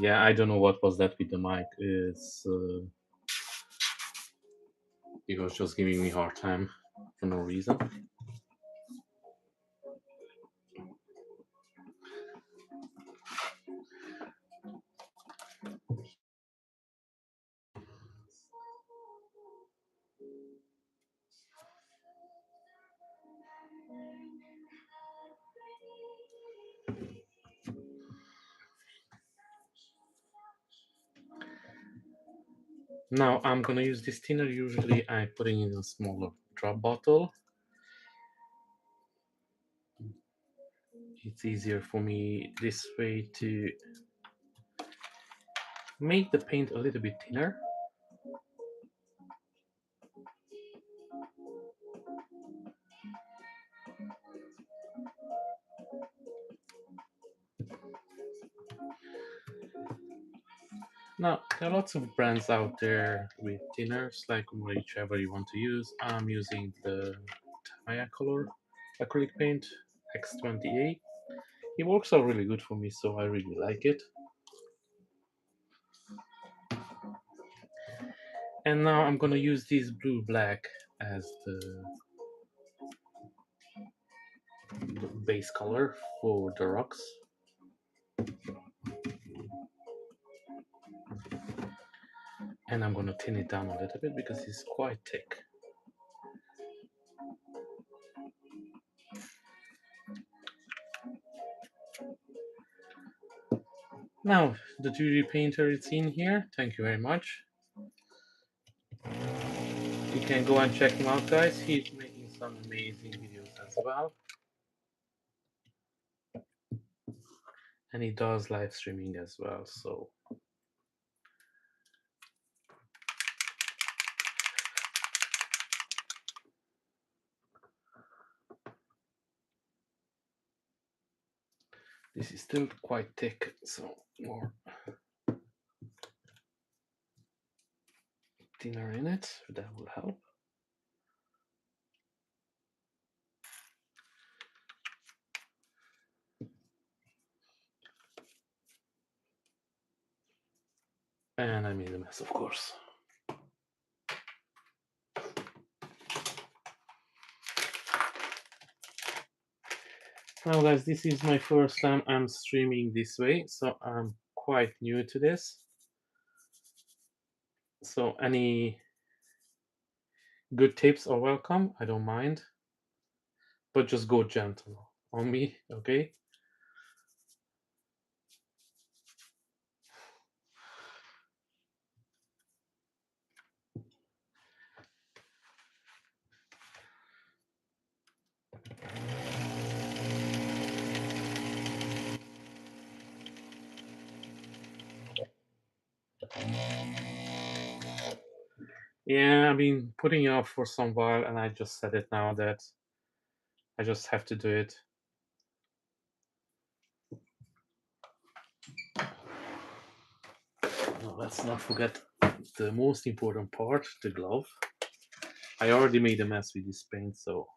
Yeah, I don't know what was that with the mic. It was just giving me a hard time for no reason. Now I'm gonna use this thinner. Usually I put it in a smaller drop bottle. It's easier for me this way to make the paint a little bit thinner. Now, there are lots of brands out there with thinners, like whichever you want to use. I'm using the Maya Color acrylic paint X28. It works out really good for me, so I really like it. And now I'm gonna use this blue black as the base color for the rocks. And I'm gonna thin it down a little bit because it's quite thick. Now, the 2D painter is in here. Thank you very much. You can go and check him out, guys. He's making some amazing videos as well. And he does live streaming as well, so this is still quite thick, so more thinner in it, that will help. And I made a mess, of course. Now guys, this is my first time I'm streaming this way, so I'm quite new to this. So any good tips are welcome, I don't mind. But just go gentle on me, okay? Yeah, I've been putting it off for some while, and I just said it now that I just have to do it. No, let's not forget the most important part, the glove. I already made a mess with this paint, so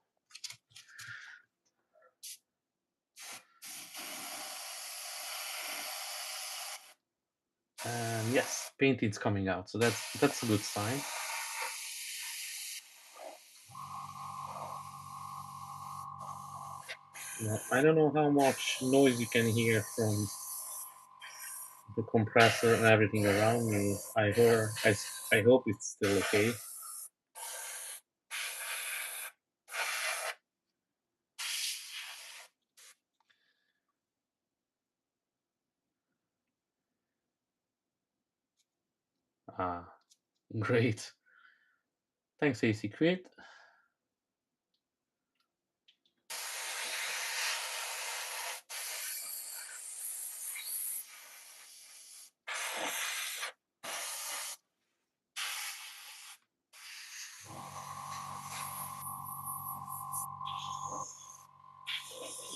and yes, paint is coming out, so that's a good sign. Now, I don't know how much noise you can hear from the compressor and everything around me. I hope it's still okay. Ah, great. Thanks, AC Create.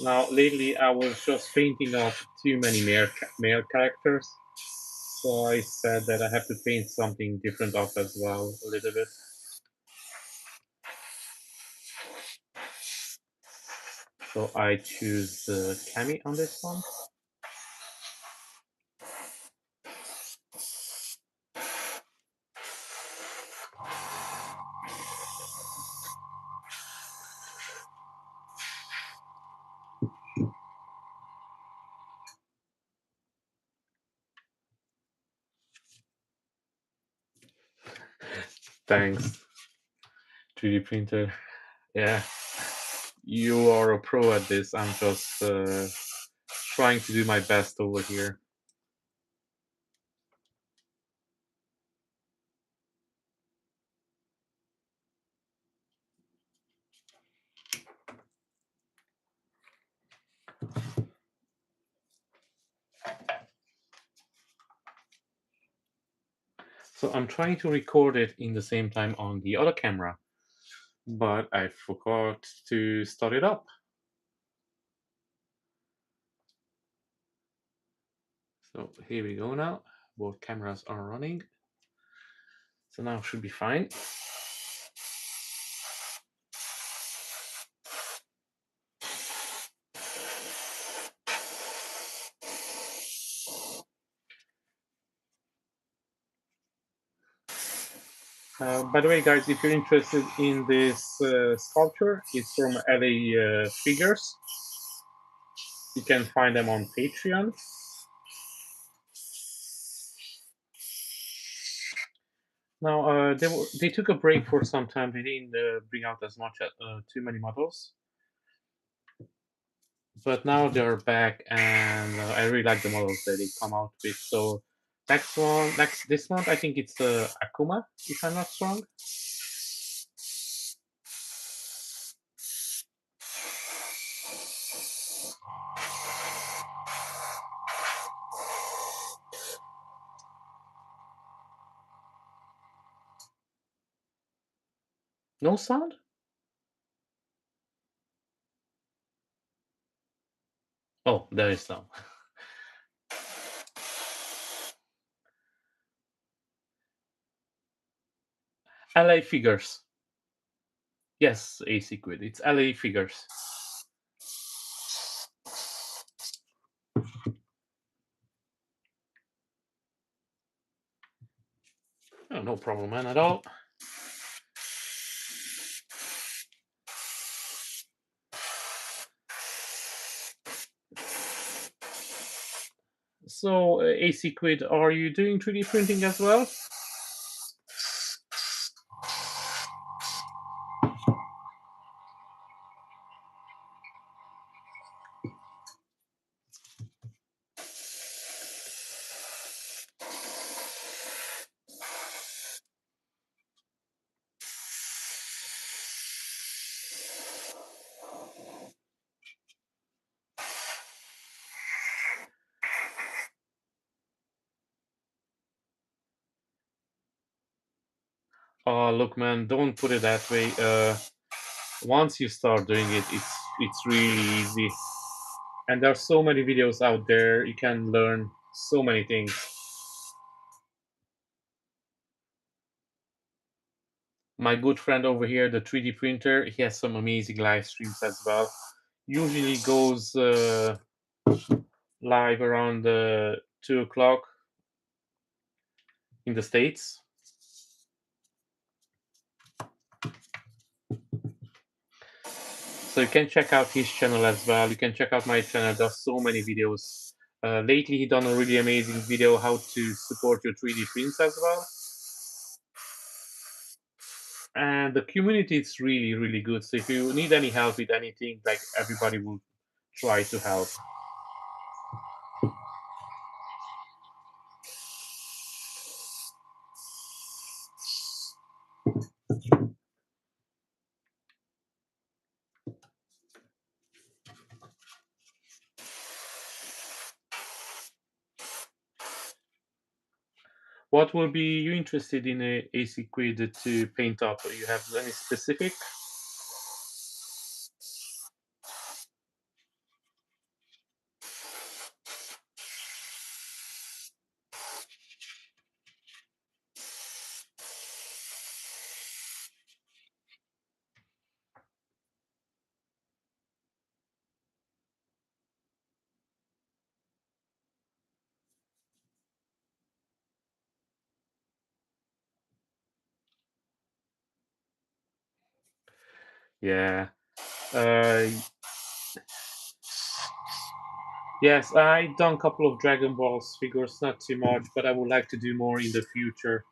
Now, lately, I was just painting up too many male characters, so I said that I have to paint something different up as well, a little bit. So I choose Cammy on this one. Thanks, 3D printer. Yeah, you are a pro at this. I'm just trying to do my best over here. So I'm trying to record it in the same time on the other camera, but I forgot to start it up. So here we go now. Both cameras are running. So now should be fine. By the way, guys, if you're interested in this sculpture, it's from LA Figures. You can find them on Patreon. Now, they took a break for some time. They didn't bring out as much too many models, but now they're back, and I really like the models that they come out with. So this month, I think it's Akuma, if I'm not wrong. No sound? Oh, there is some. LA Figures. Yes, AC Quid. It's LA Figures. Oh, no problem, man, at all. So, AC Quid, are you doing 3D printing as well? Oh, look, man, don't put it that way. Once you start doing it, it's really easy. And there are so many videos out there. You can learn so many things. My good friend over here, the 3D printer, he has some amazing live streams as well. Usually goes live around 2 o'clock in the States. So you can check out his channel as well. You can check out my channel. There's so many videos. Lately, he done a really amazing video how to support your 3D prints as well. And the community is really, really good. So if you need any help with anything, like everybody will try to help. What will be you interested in a AC Quid to paint up? You have any specific? Yeah. Uh, yes, I done a couple of Dragon Balls figures, not too much, but I would like to do more in the future.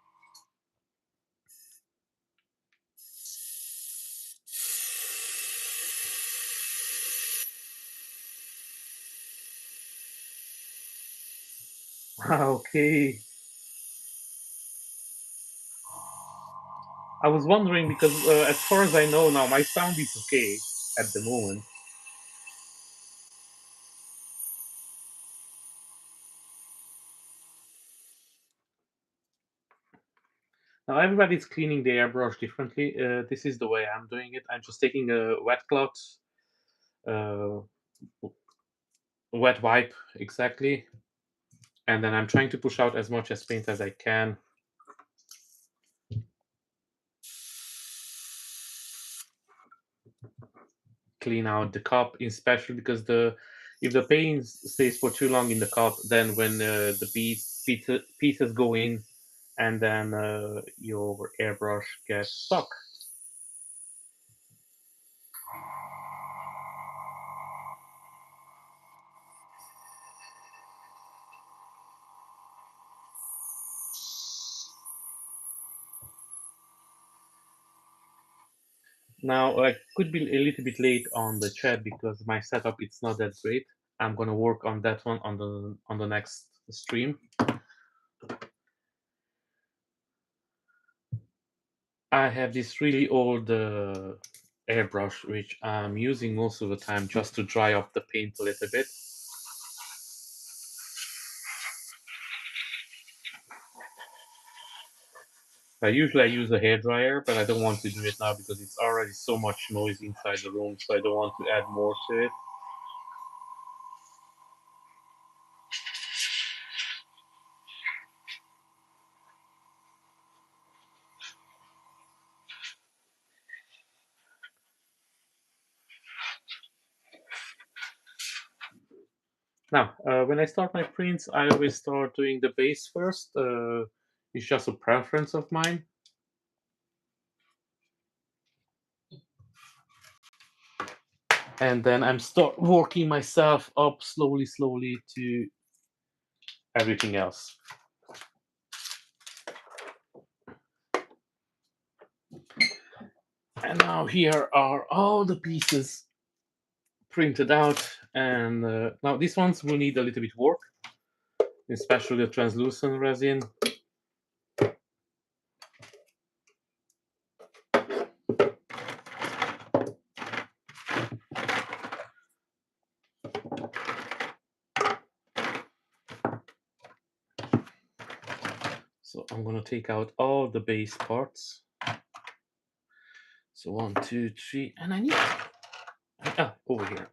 Okay. I was wondering because as far as I know now, my sound is okay at the moment. Now everybody's cleaning the airbrush differently. This is the way I'm doing it. I'm just taking a wet cloth, uh, wet wipe exactly, and then I'm trying to push out as much as paint as I can. Clean out the cup, especially because the if the paint stays for too long in the cup, then when the pieces go in, and then your airbrush gets stuck. Now I could be a little bit late on the chat because my setup it's not that great. I'm gonna work on that one on the next stream. I have this really old airbrush which I'm using most of the time just to dry up the paint a little bit. Usually I use a hair dryer, but I don't want to do it now because it's already so much noise inside the room, so I don't want to add more to it. Now, when I start my prints, I always start doing the base first. It's just a preference of mine. And then I'm start working myself up slowly to everything else. And now here are all the pieces printed out. And now these ones will need a little bit work, especially the translucent resin. So I'm gonna take out all the base parts. So 1, 2, 3, and I need over here.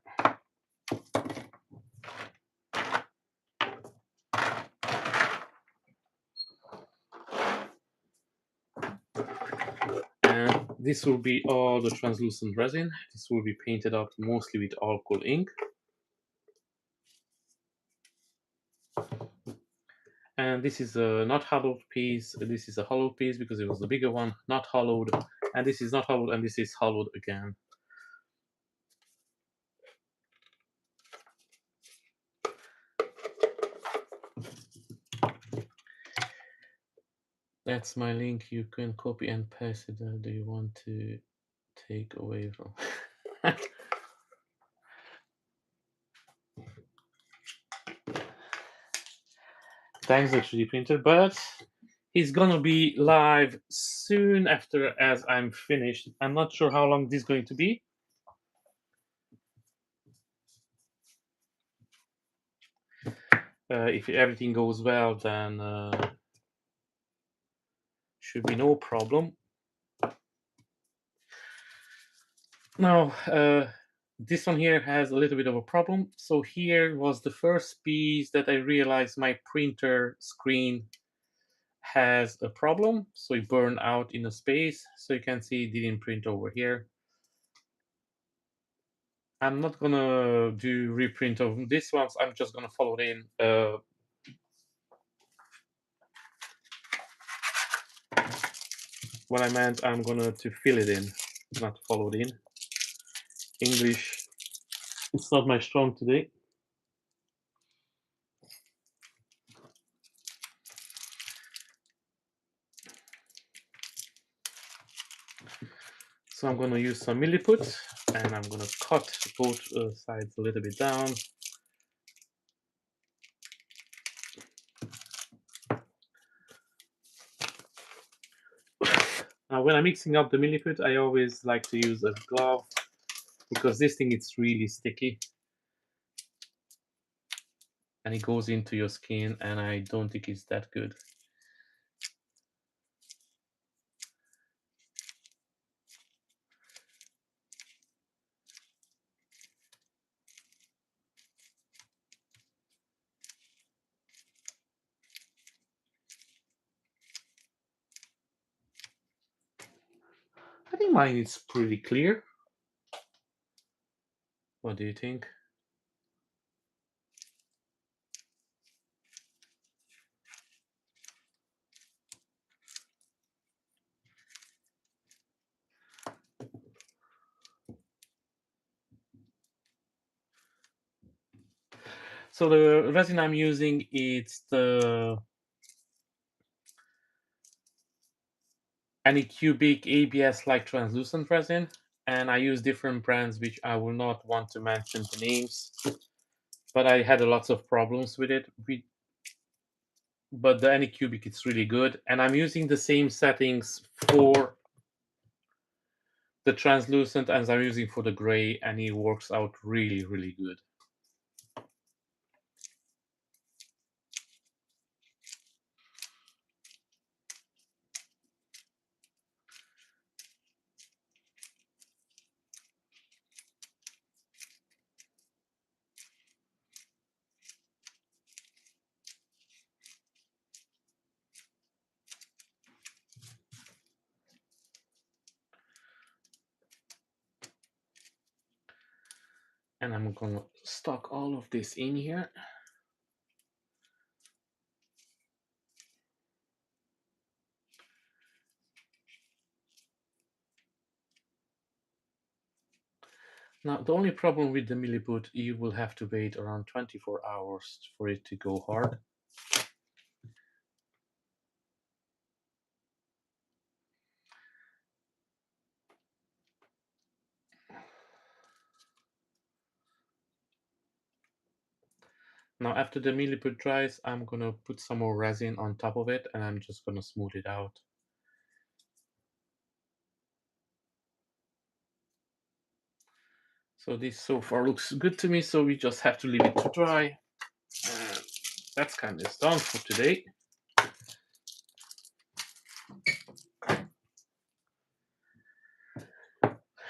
And this will be all the translucent resin. This will be painted up mostly with alcohol ink. And this is a not hollowed piece. This is a hollowed piece because it was the bigger one, not hollowed. And this is not hollowed, and this is hollowed again. That's my link. You can copy and paste it. Do you want to take away from? Thanks, the 3D printer, but he's gonna be live soon after as I'm finished. I'm not sure how long this is going to be. If everything goes well, then should be no problem. Now, this one here has a little bit of a problem. So here was the first piece that I realized my printer screen has a problem. So it burned out in a space. So you can see it didn't print over here. I'm not gonna do reprint of this ones. I'm just gonna follow it in. What I meant, I'm gonna to fill it in, not follow it in. English, it's not my strong today. So I'm gonna use some milliput, and I'm gonna cut both sides a little bit down. When I'm mixing up the milliput, I always like to use a glove because this thing it's really sticky and it goes into your skin, and I don't think it's that good. I think mine is pretty clear. What do you think? So the resin I'm using, it's the Anycubic ABS like translucent resin, and I use different brands which I will not want to mention the names, but I had a lots of problems with it. But the Anycubic it's really good, and I'm using the same settings for the translucent as I'm using for the gray, and it works out really, really good. And I'm gonna stock all of this in here. Now, the only problem with the milliput, you will have to wait around 24 hours for it to go hard. Now, after the milliput dries, I'm gonna put some more resin on top of it, and I'm just gonna smooth it out. So this so far looks good to me, so we just have to leave it to dry. And that's kind of done for today.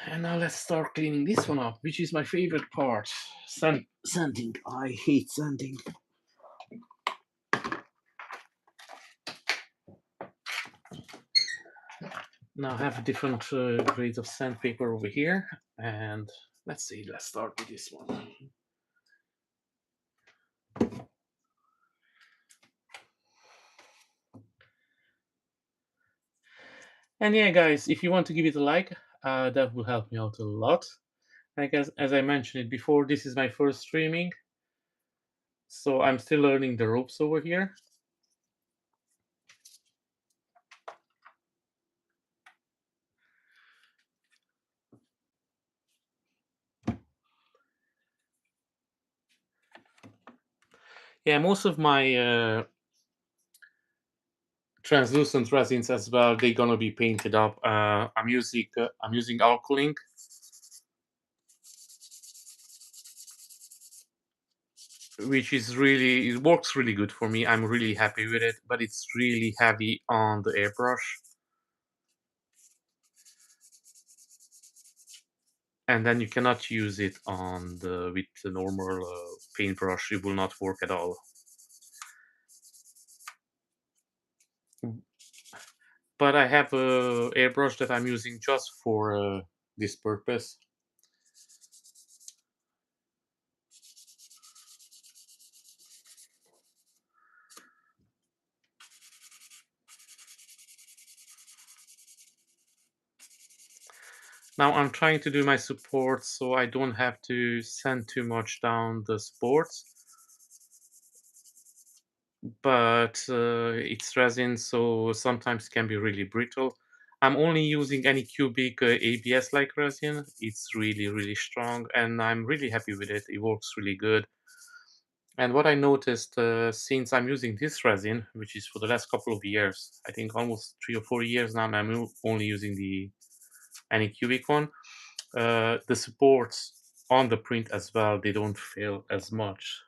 And now let's start cleaning this one up, which is my favorite part. Sanding. I hate sanding. Now I have different grades of sandpaper over here, and let's see, let's start with this one. And yeah, guys, if you want to give it a like, that will help me out a lot. I guess, as I mentioned it before, this is my first streaming, so I'm still learning the ropes over here. Yeah, most of my translucent resins as well, they're gonna be painted up. I'm using alcohol, which is really, it works really good for me. I'm really happy with it, but it's really heavy on the airbrush, and then you cannot use it on the with the normal paintbrush. It will not work at all. But I have a airbrush that I'm using just for this purpose. Now I'm trying to do my supports so I don't have to sand too much down the supports, but it's resin, so sometimes can be really brittle. I'm only using any cubic ABS like resin. It's really, really strong, and I'm really happy with it. It works really good. And what I noticed since I'm using this resin, which is for the last couple of years, I think almost 3 or 4 years now, and only using the Anycubic one, the supports on the print as well, they don't fail as much.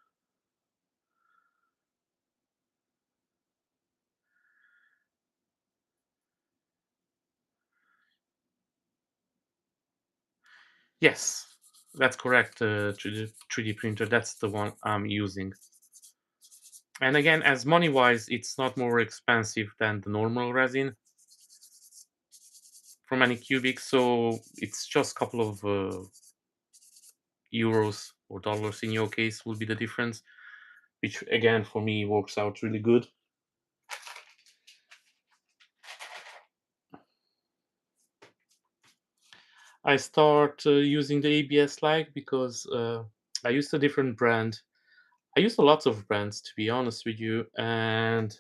Yes, that's correct. 3D printer, that's the one I'm using. And again, as money wise, it's not more expensive than the normal resin from Anycubic, so it's just a couple of euros or dollars in your case will be the difference, which again for me works out really good. I start using the ABS like because I used a different brand. I used a lot of brands to be honest with you, and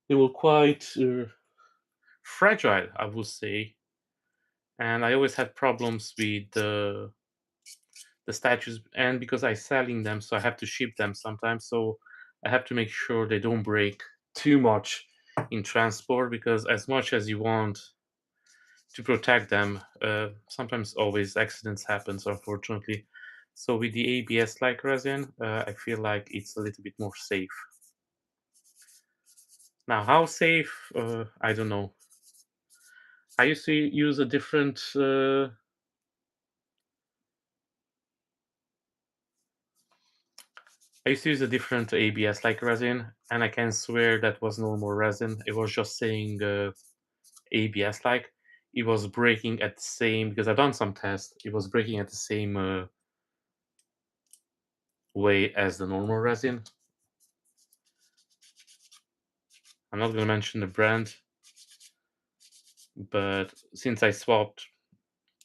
they were quite fragile, I would say. And I always had problems with the statues, and because I selling them, so I have to ship them sometimes. So I have to make sure they don't break too much in transport because as much as you want to protect them, sometimes always accidents happens unfortunately. So with the ABS like resin, I feel like it's a little bit more safe. Now, how safe? I don't know. I used to use a different. I used to use a different ABS like resin, and I can swear that was normal resin. It was just saying ABS like. It was breaking at the same because I've done some tests. It was breaking at the same way as the normal resin. I'm not gonna mention the brand, but since I swapped,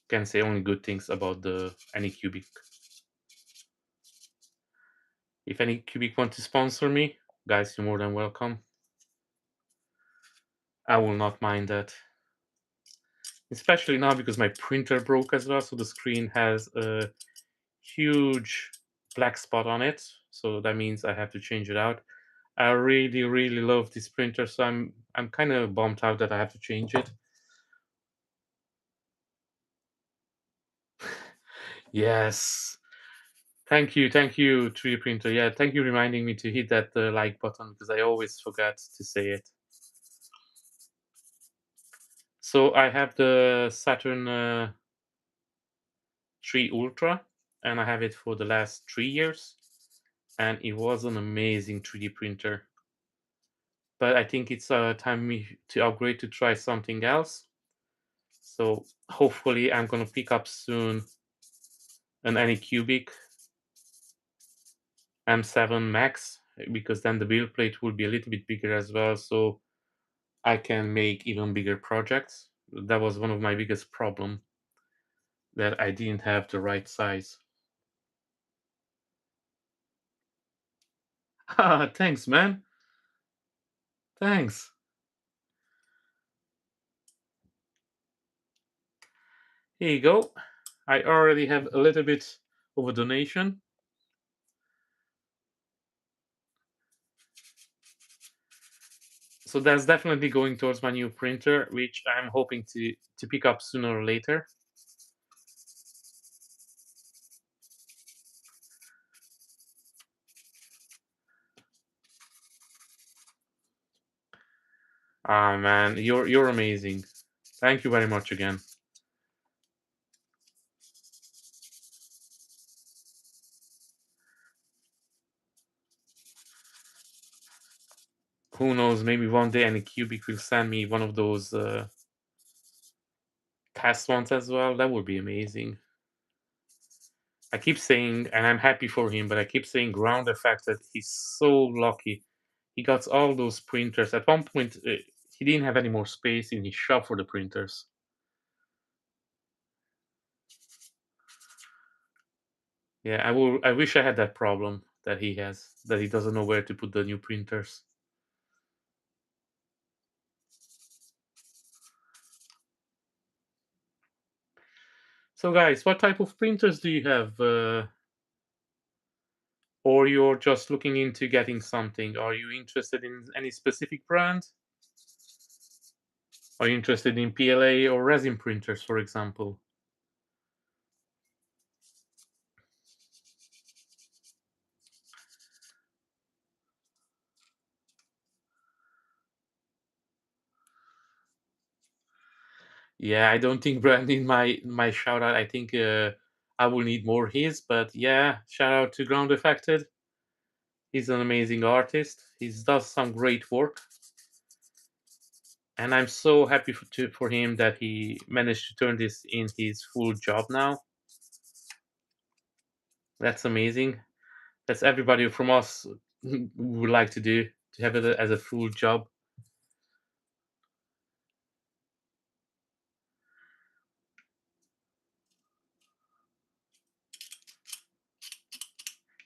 can say only good things about the Anycubic. If Anycubic want to sponsor me, guys, you're more than welcome. I will not mind that. Especially now because my printer broke as well, so the screen has a huge black spot on it. So that means I have to change it out. I really, really love this printer, so I'm kind of bummed out that I have to change it. Yes. Thank you, 3D printer. Yeah, thank you reminding me to hit that like button because I always forget to say it. So I have the Saturn 3 Ultra, and I have it for the last 3 years, and it was an amazing 3D printer. But I think it's time me to upgrade to try something else. So hopefully I'm gonna pick up soon an Anycubic M7 Max because then the build plate will be a little bit bigger as well. So I can make even bigger projects. That was one of my biggest problem that I didn't have the right size. Ah, thanks, man. Thanks. Here you go. I already have a little bit of a donation. So that's definitely going towards my new printer, which I'm hoping to pick up sooner or later. Ah, man, you're amazing. Thank you very much again. Who knows? Maybe one day Anycubic will send me one of those test ones as well. That would be amazing. I keep saying, and I'm happy for him, but I keep saying ground effect that he's so lucky. He got all those printers. At one point, he didn't have any more space in his shop for the printers. Yeah, I will. I wish I had that problem that he has. That he doesn't know where to put the new printers. So, guys, what type of printers do you have? or you're just looking into getting something? Are you interested in any specific brand? Are you interested in PLA or resin printers, for example? Yeah, I don't think Brandon my shout out. I think I will need more his, but yeah, shout out to Ground Affected. He's an amazing artist. He does some great work, and I'm so happy for him that he managed to turn this in his full job now. That's amazing. That's everybody from us would like to do, to have it as a full job.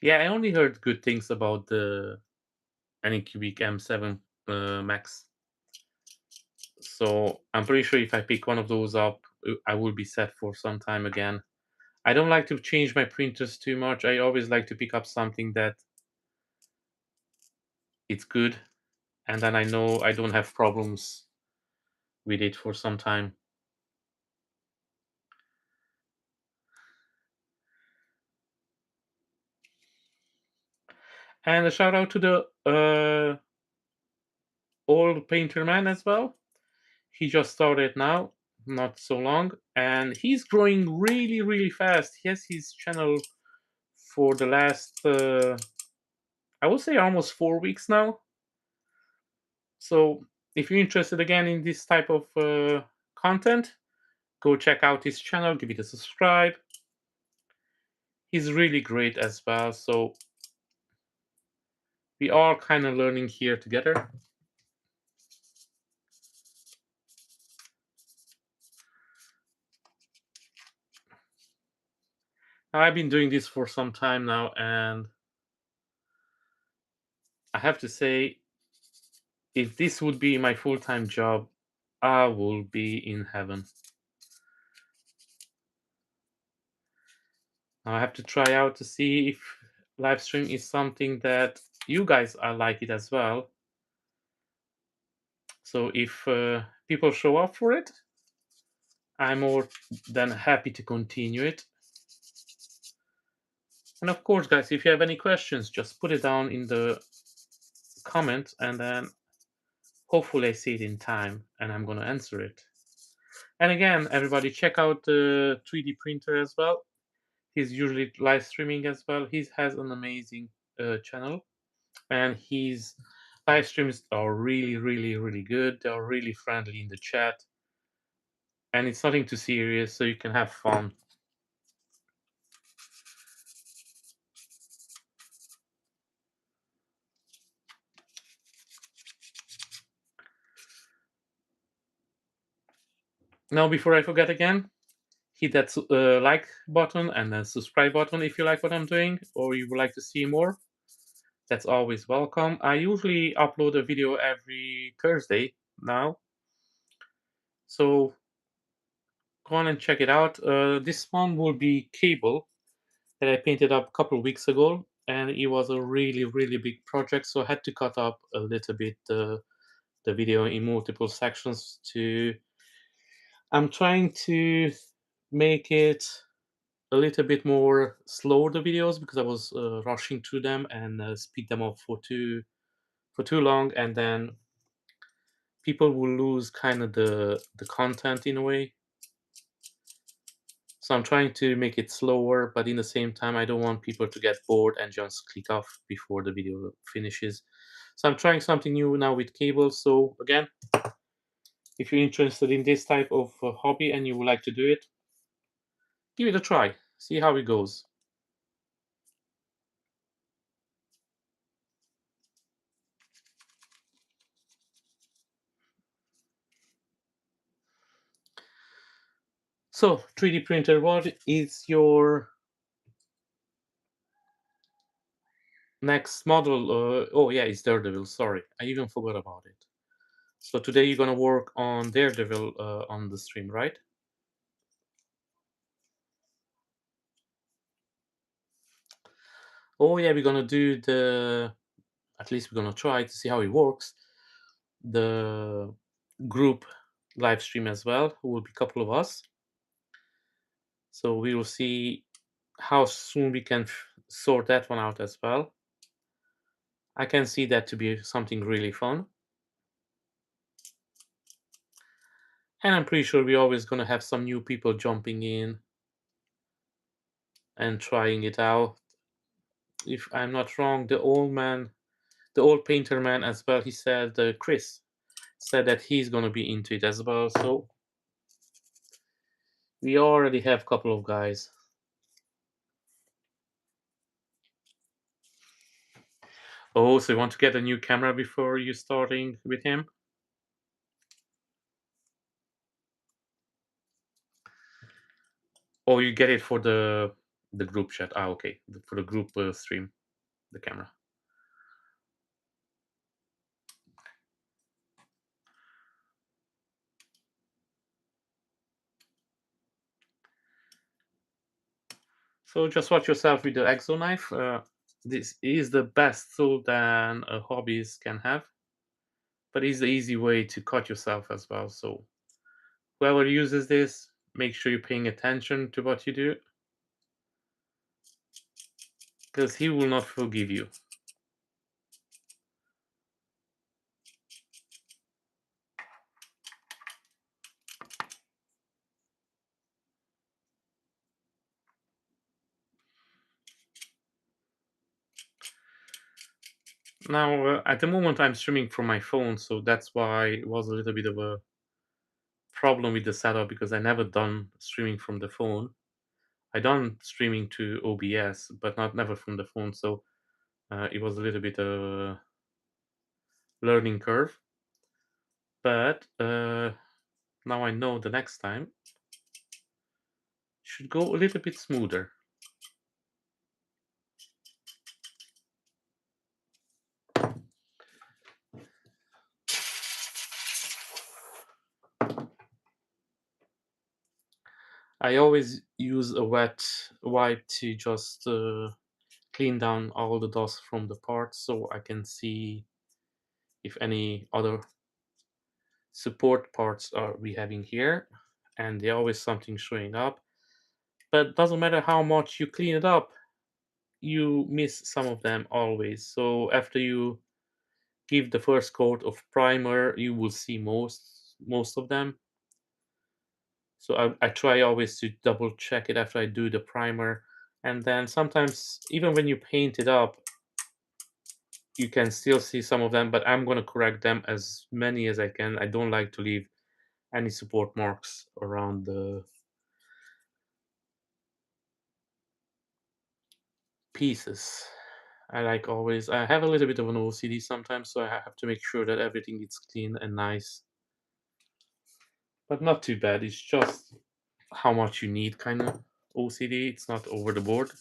Yeah, I only heard good things about the Anycubic M7 Max. So I'm pretty sure if I pick one of those up, I will be set for some time again. I don't like to change my printers too much. I always like to pick up something that it's good, and then I know I don't have problems with it for some time. And a shout out to the old painter man as well. He just started now, not so long, and he's growing really, really fast. He has his channel for the last, I would say, almost 4 weeks now. So if you're interested again in this type of content, go check out his channel, give it a subscribe. He's really great as well. So we are kind of learning here together. Now, I've been doing this for some time now, and I have to say, if this would be my full time job, I will be in heaven. Now, I have to try out to see if live stream is something that you guys are like it as well. So if people show up for it, I'm more than happy to continue it. And of course, guys, if you have any questions, just put it down in the comments, and then hopefully I see it in time and I'm going to answer it. And again, everybody, check out the 3D printer as well. He's usually live streaming as well. He has an amazing channel, and his live streams are really, really, really good. They are really friendly in the chat, and it's nothing too serious, so you can have fun. Now, before I forget again, hit that like button and the subscribe button if you like what I'm doing or you would like to see more. That's always welcome. I usually upload a video every Thursday now, so go on and check it out. This one will be Cable that I painted up a couple of weeks ago, and it was a really, really big project, so I had to cut up a little bit the video in multiple sections to. I'm trying to make it a little bit more slow, the videos, because I was rushing through them and speed them up for too long, and then people will lose kind of the content in a way. So I'm trying to make it slower, but in the same time, I don't want people to get bored and just click off before the video finishes. So I'm trying something new now with Cable. So again, if you're interested in this type of hobby and you would like to do it, give it a try. See how it goes. So 3D printer, what is your next model? Oh yeah, it's Daredevil. Sorry, I even forgot about it. So today you're gonna work on Daredevil on the stream, right? Oh yeah, we're gonna do the, at least we're gonna try to see how it works, the group live stream as well. Who will be a couple of us, so we will see how soon we can sort that one out as well. I can see that to be something really fun, and I'm pretty sure we're always gonna have some new people jumping in and trying it out. If I'm not wrong, the old man, the old painter man as well, he said, Chris said that he's gonna be into it as well. So we already have a couple of guys. Oh, so you want to get a new camera before you starting with him? Or you get it for the group chat? Ah, okay, for the group stream, the camera. So just watch yourself with the exo knife. This is the best tool than a hobbyist can have, but it's the easy way to cut yourself as well. So whoever uses this, make sure you're paying attention to what you do, because he will not forgive you. Now, at the moment, I'm streaming from my phone, so that's why it was a little bit of a problem with the setup because I never done streaming from the phone. I done streaming to OBS, but not never from the phone, so it was a little bit of a learning curve. But now I know the next time should go a little bit smoother. I always use a wet wipe to just clean down all the dust from the parts so I can see if any other support parts are we having here, and there's always something showing up. But doesn't matter how much you clean it up, you miss some of them always. So after you give the first coat of primer, you will see most of them. So I try always to double check it after I do the primer, and then sometimes even when you paint it up, you can still see some of them. But I'm gonna correct them as many as I can. I don't like to leave any support marks around the pieces. I like always. I have a little bit of an OCD sometimes, so I have to make sure that everything is clean and nice. But not too bad. It's just how much you need, kind of OCD. It's not over the board.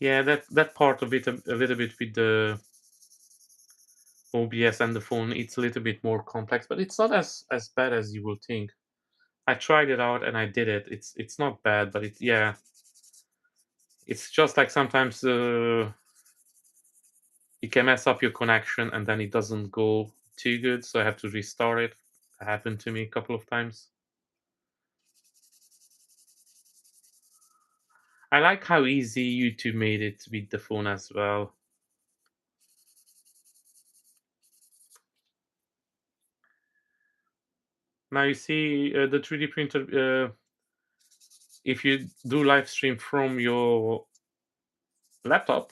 Yeah, that part of it a little bit with the OBS and the phone. It's a little bit more complex, but it's not as bad as you will think. I tried it out and I did it. It's not bad, but it's yeah. It's just like sometimes you can mess up your connection and then it doesn't go too good, so I have to restart it. It happened to me a couple of times. I like how easy YouTube made it with the phone as well. Now you see the 3D printer. If you do live stream from your laptop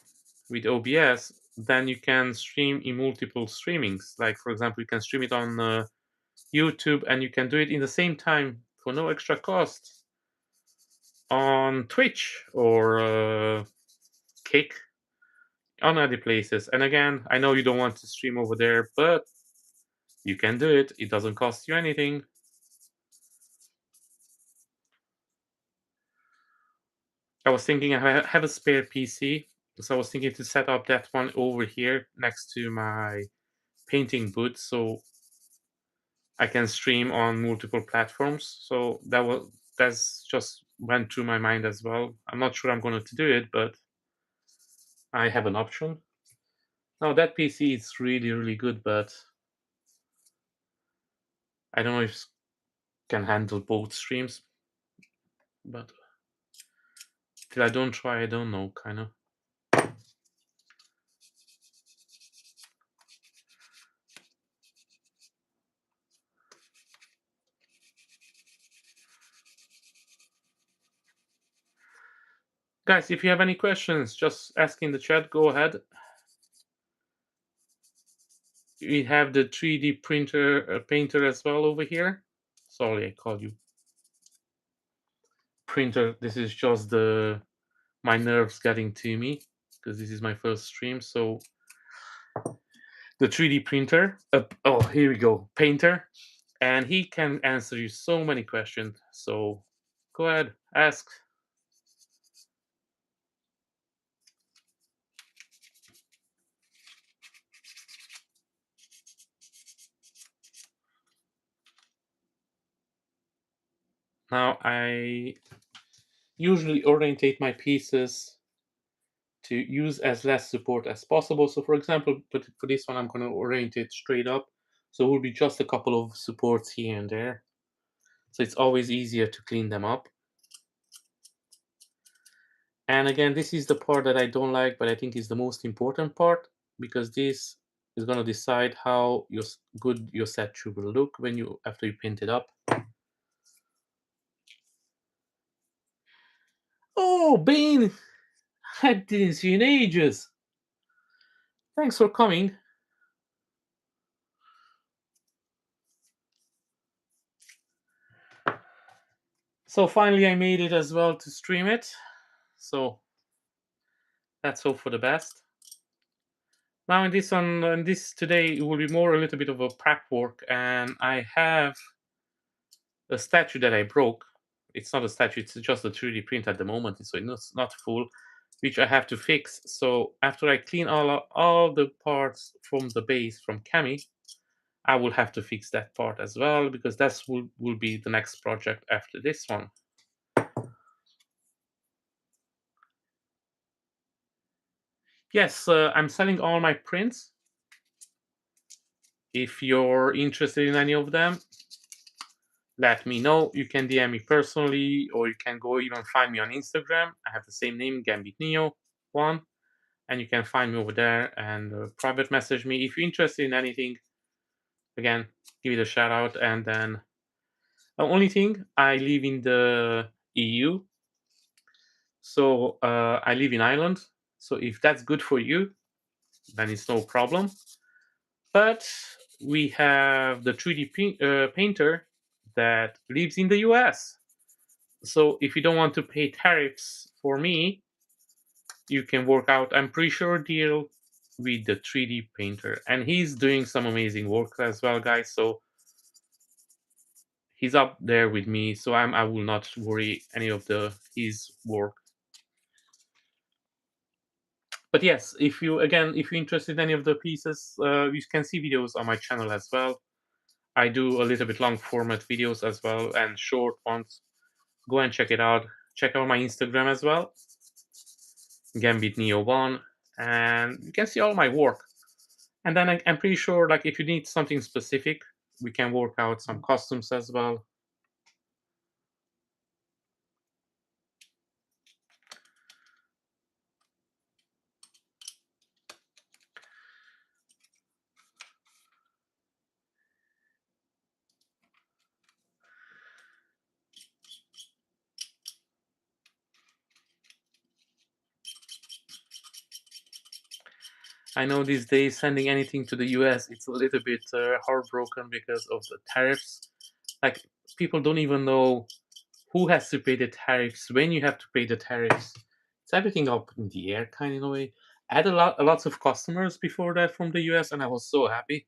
with OBS, then you can stream in multiple streamings. Like for example, you can stream it on YouTube, and you can do it in the same time for no extra cost on Twitch or Kick, on other places. And again, I know you don't want to stream over there, but you can do it. It doesn't cost you anything. I was thinking I have a spare PC. So I was thinking to set up that one over here next to my painting booth, so I can stream on multiple platforms. So that's just went through my mind as well. I'm not sure I'm going to do it, but I have an option. Now that PC is really really good, but I don't know if it can handle both streams. But till I don't try, I don't know, kind of. Guys, if you have any questions, just ask in the chat. Go ahead. We have the 3D printer painter as well over here. Sorry, I called you printer. This is just the my nerves getting to me because this is my first stream. So the 3D printer. Oh, here we go, painter, and he can answer you so many questions. So go ahead, ask. Now I usually orientate my pieces to use as less support as possible. So for example, but for this one, I'm going to orient it straight up. So it will be just a couple of supports here and there. So it's always easier to clean them up. And again, this is the part that I don't like, but I think is the most important part because this is going to decide how good your statue will look when you after you paint it up. Oh, Bane! I didn't see you in ages. Thanks for coming. So finally, I made it as well to stream it. So let's hope for the best. Now in this today it will be more a little bit of a prep work, and I have a statue that I broke. It's not a statue; it's just a 3D print at the moment, so it's not full, which I have to fix. So after I clean all the parts from the base from Cammy, I will have to fix that part as well because that will be the next project after this one. Yes, I'm selling all my prints. If you're interested in any of them, let me know. You can DM me personally, or you can go even find me on Instagram. I have the same name, Gambit Neo one, and you can find me over there and private message me if you're interested in anything. Again, give it a shout out. And then the only thing, I live in the EU, so I live in Ireland. So if that's good for you, then it's no problem. But we have the 3D painter that lives in the US. So if you don't want to pay tariffs for me, you can work out, I'm pretty sure, a deal with the 3D painter. And he's doing some amazing work as well, guys. So he's up there with me. So I will not worry any of the his work. But yes, if you're interested in any of the pieces, you can see videos on my channel as well. I do a little bit long format videos as well and short ones. Go and check it out. Check out my Instagram as well, Gambit Neo One, and you can see all my work. And then I'm pretty sure, like, if you need something specific, we can work out some costumes as well. I know these days sending anything to the US, it's a little bit heartbroken because of the tariffs. Like, people don't even know who has to pay the tariffs, when you have to pay the tariffs. It's everything up in the air, kind of in a way. I had lots of customers before that from the US, and I was so happy.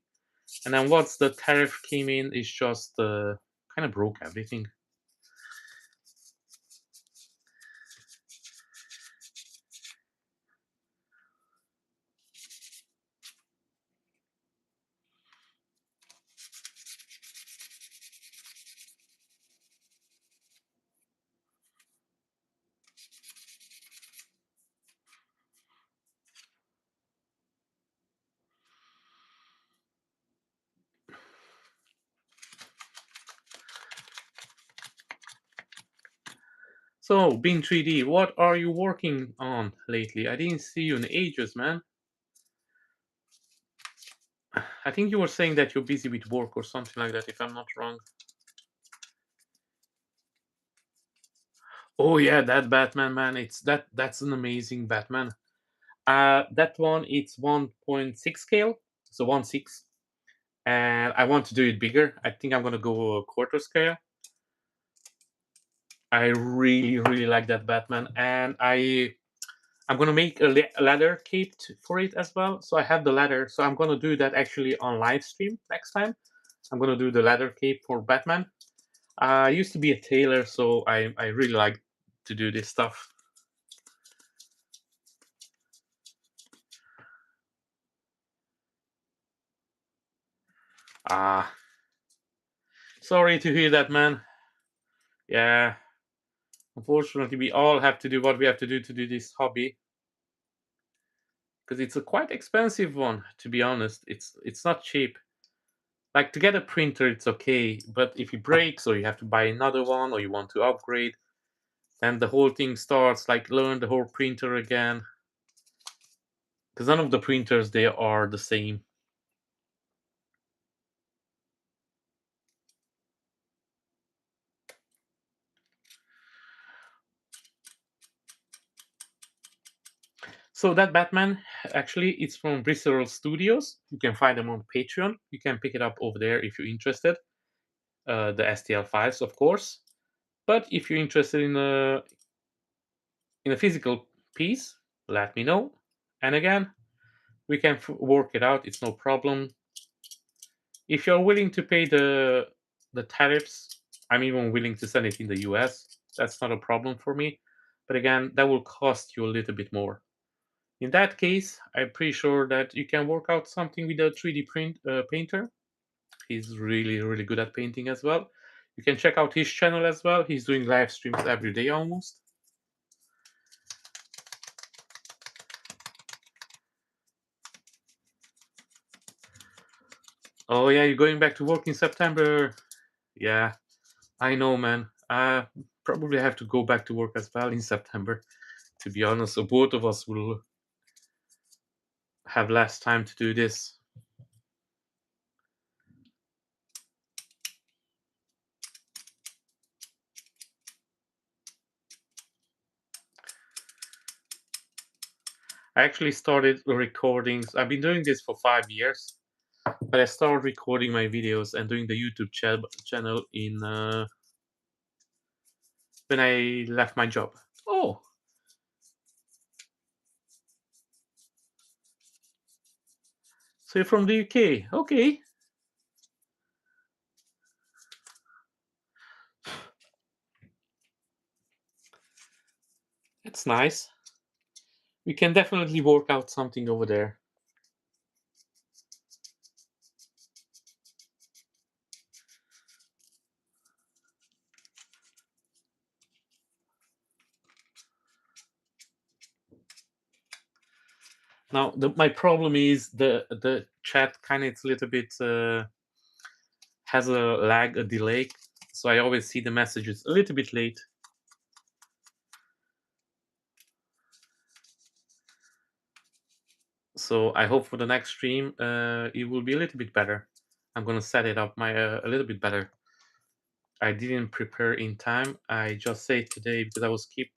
And then once the tariff came in, it's just kind of broke everything. So, being 3D, what are you working on lately? I didn't see you in ages, man. I think you were saying that you're busy with work or something like that, if I'm not wrong. Oh yeah, that Batman, man. That's an amazing Batman. That one it's 1.6 scale, so 1/6, and I want to do it bigger. I think I'm gonna go a quarter scale. I really like that Batman, and I'm gonna make a ladder cape for it as well. So I have the ladder, so I'm gonna do that actually on live stream next time. I'm gonna do the ladder cape for Batman. I used to be a tailor, so I really like to do this stuff. Ah, sorry to hear that, man. Yeah, unfortunately, we all have to do what we have to do this hobby because it's a quite expensive one. To be honest, it's not cheap. Like to get a printer, it's okay, but if it breaks or you have to buy another one or you want to upgrade, then the whole thing starts like learn the whole printer again. Because none of the printers they are the same. So that Batman, actually, it's from Bristol Studios. You can find them on Patreon. You can pick it up over there if you're interested. The STL files, of course. But if you're interested in a physical piece, let me know. And again, we can work it out. It's no problem. If you're willing to pay the tariffs, I'm even willing to send it in the US. That's not a problem for me. But again, that will cost you a little bit more. In that case, I'm pretty sure that you can work out something with a 3D painter. He's really good at painting as well. You can check out his channel as well. He's doing live streams every day almost. Oh yeah, you're going back to work in September. Yeah, I know, man. Probably have to go back to work as well in September. To be honest, so both of us will have less time to do this. I actually started recordings. I've been doing this for 5 years, but I started recording my videos and doing the YouTube channel in when I left my job. Oh, so you're from the UK? Okay, that's nice. We can definitely work out something over there. Now, my problem is the chat kind of it's a little bit has a lag, a delay, so I always see the messages a little bit late. So I hope for the next stream it will be a little bit better. I'm gonna set it up my a little bit better. I didn't prepare in time. I just say today because I was keep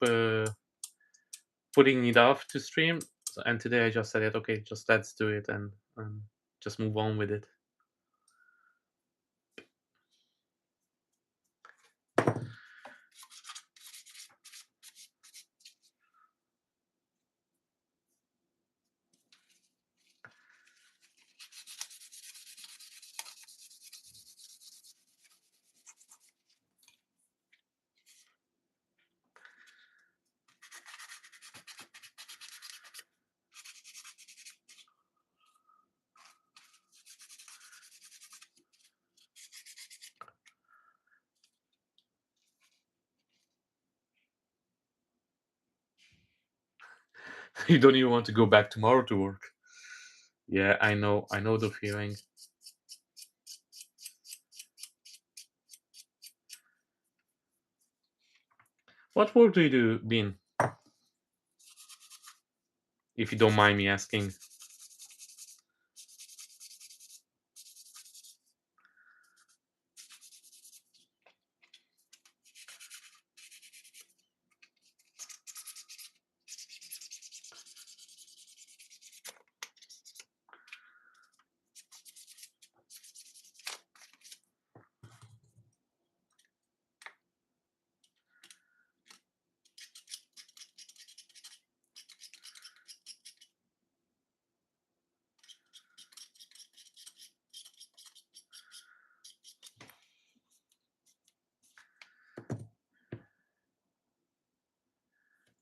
putting it off to stream, and today I just said it. Okay, just let's do it and just move on with it. You don't even want to go back tomorrow to work. Yeah, I know the feeling. What work do you do, Bean? If you don't mind me asking.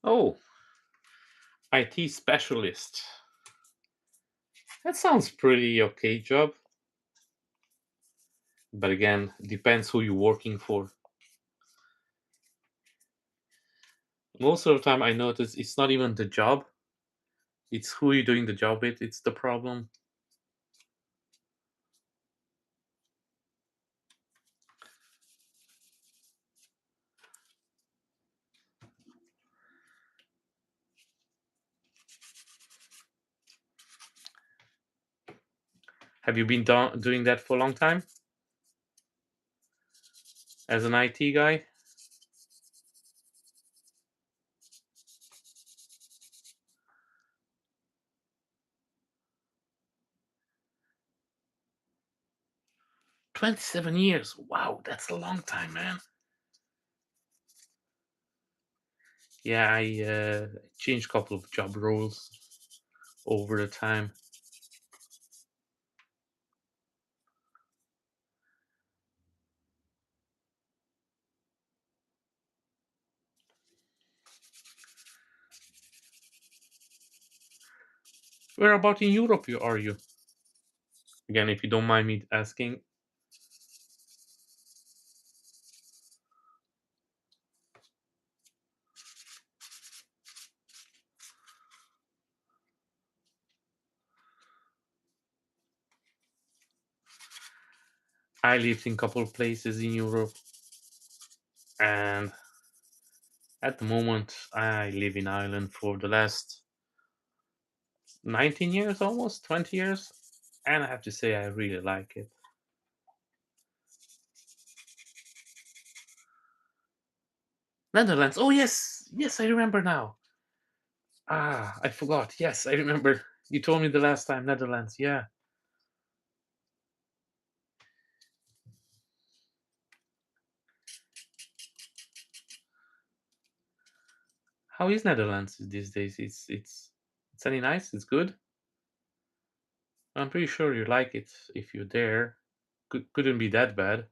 Oh, IT specialist. That sounds pretty okay job. But again, depends who you're working for. Most of the time, I notice it's not even the job; it's who you're doing the job with. It's the problem. Have you been doing that for a long time as an IT guy? 27 years. Wow, that's a long time, man. Yeah, I changed a couple of job roles over the time. Where about in Europe are you? Again, if you don't mind me asking. I lived in a couple of places in Europe, and at the moment, I live in Ireland for the last 19 years, almost 20 years, and I have to say, I really like it. Netherlands. Oh, yes. Yes, I remember now. Ah, I forgot. Yes, I remember. You told me the last time, Netherlands. Yeah. How is Netherlands these days? It's any nice? It's good? I'm pretty sure you like it if you're there. Couldn't be that bad.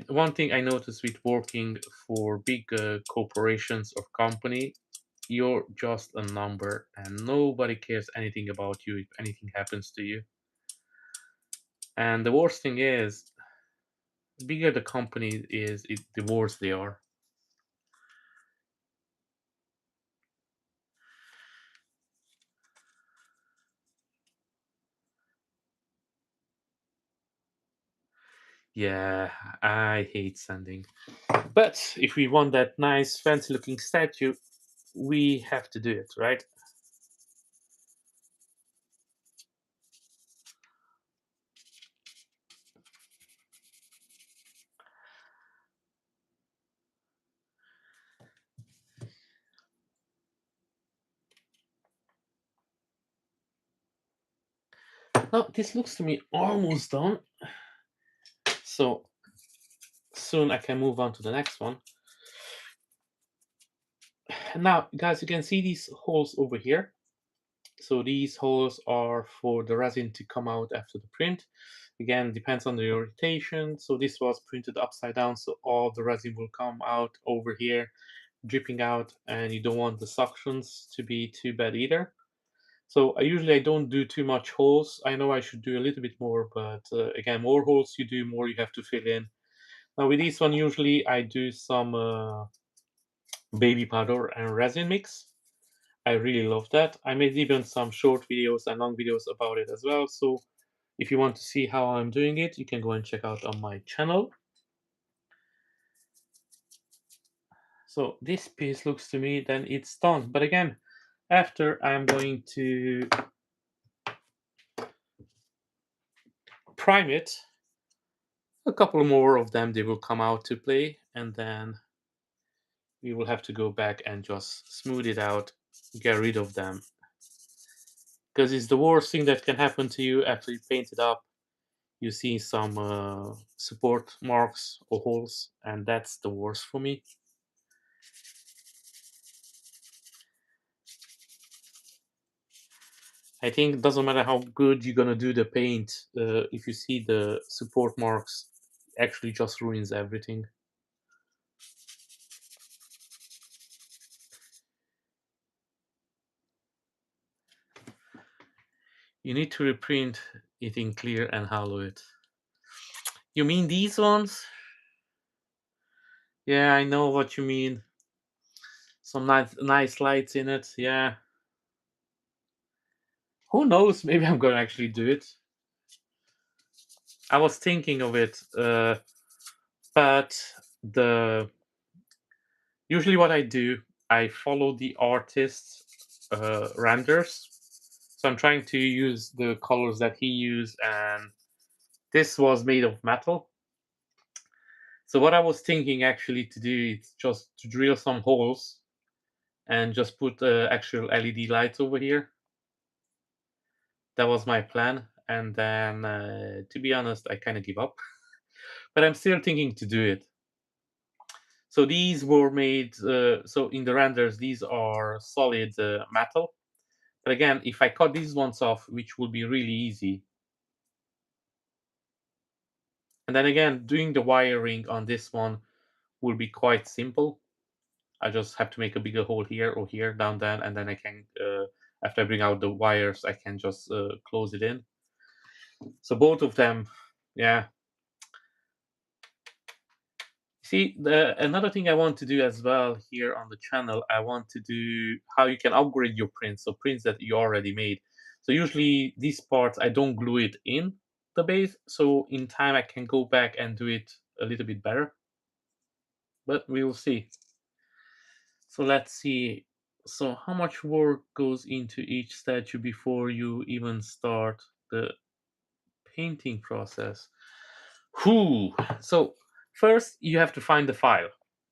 One thing I noticed with working for big corporations or company, you're just a number, and nobody cares anything about you if anything happens to you. And the worst thing is, the bigger the company is, the worse they are. Yeah, I hate sanding. But if we want that nice, fancy-looking statue, we have to do it, right? Now, this looks to me almost done, so soon I can move on to the next one. Now, guys, you can see these holes over here. So these holes are for the resin to come out after the print. Again, depends on the orientation. So this was printed upside down, so all the resin will come out over here, dripping out, and you don't want the suctions to be too bad either. So I don't do too much holes. I know I should do a little bit more, but again, more holes you do, more you have to fill in. Now with this one, usually I do some baby powder and resin mix. I really love that. I made even some short videos and long videos about it as well. So If you want to see how I'm doing it, you can go and check out on my channel. So this piece looks to me then it's done. But again, after I'm going to prime it, a couple more of them they will come out to play, and then we will have to go back and just smooth it out, get rid of them, because it's the worst thing that can happen to you after you paint it up. You see some support marks or holes, and that's the worst for me. I think it doesn't matter how good you're gonna do the paint, if you see the support marks, actually just ruins everything. You need to reprint it in clear and hollow it. You mean these ones? Yeah, I know what you mean. Some nice lights in it. Yeah. Who knows? Maybe I'm gonna actually do it. I was thinking of it, but the usually what I do, I follow the artist's renders. So I'm trying to use the colors that he used, and this was made of metal. So what I was thinking actually to do is just to drill some holes and just put actual LED lights over here. That was my plan, and then to be honest, I kind of give up. But I'm still thinking to do it. So these were made. So in the renders, these are solid metal. But again, if I cut these ones off, which will be really easy, and then again, doing the wiring on this one will be quite simple. I just have to make a bigger hole here or here down there, and then I can, after I bring out the wires, I can just close it in. So both of them, yeah. See, another thing I want to do as well here on the channel, I want to do how you can upgrade your prints, so prints that you already made. So usually these parts, I don't glue it in the base, so in time I can go back and do it a little bit better. But we will see. So let's see. So how much work goes into each statue before you even start the painting process? Whew. So first you have to find the file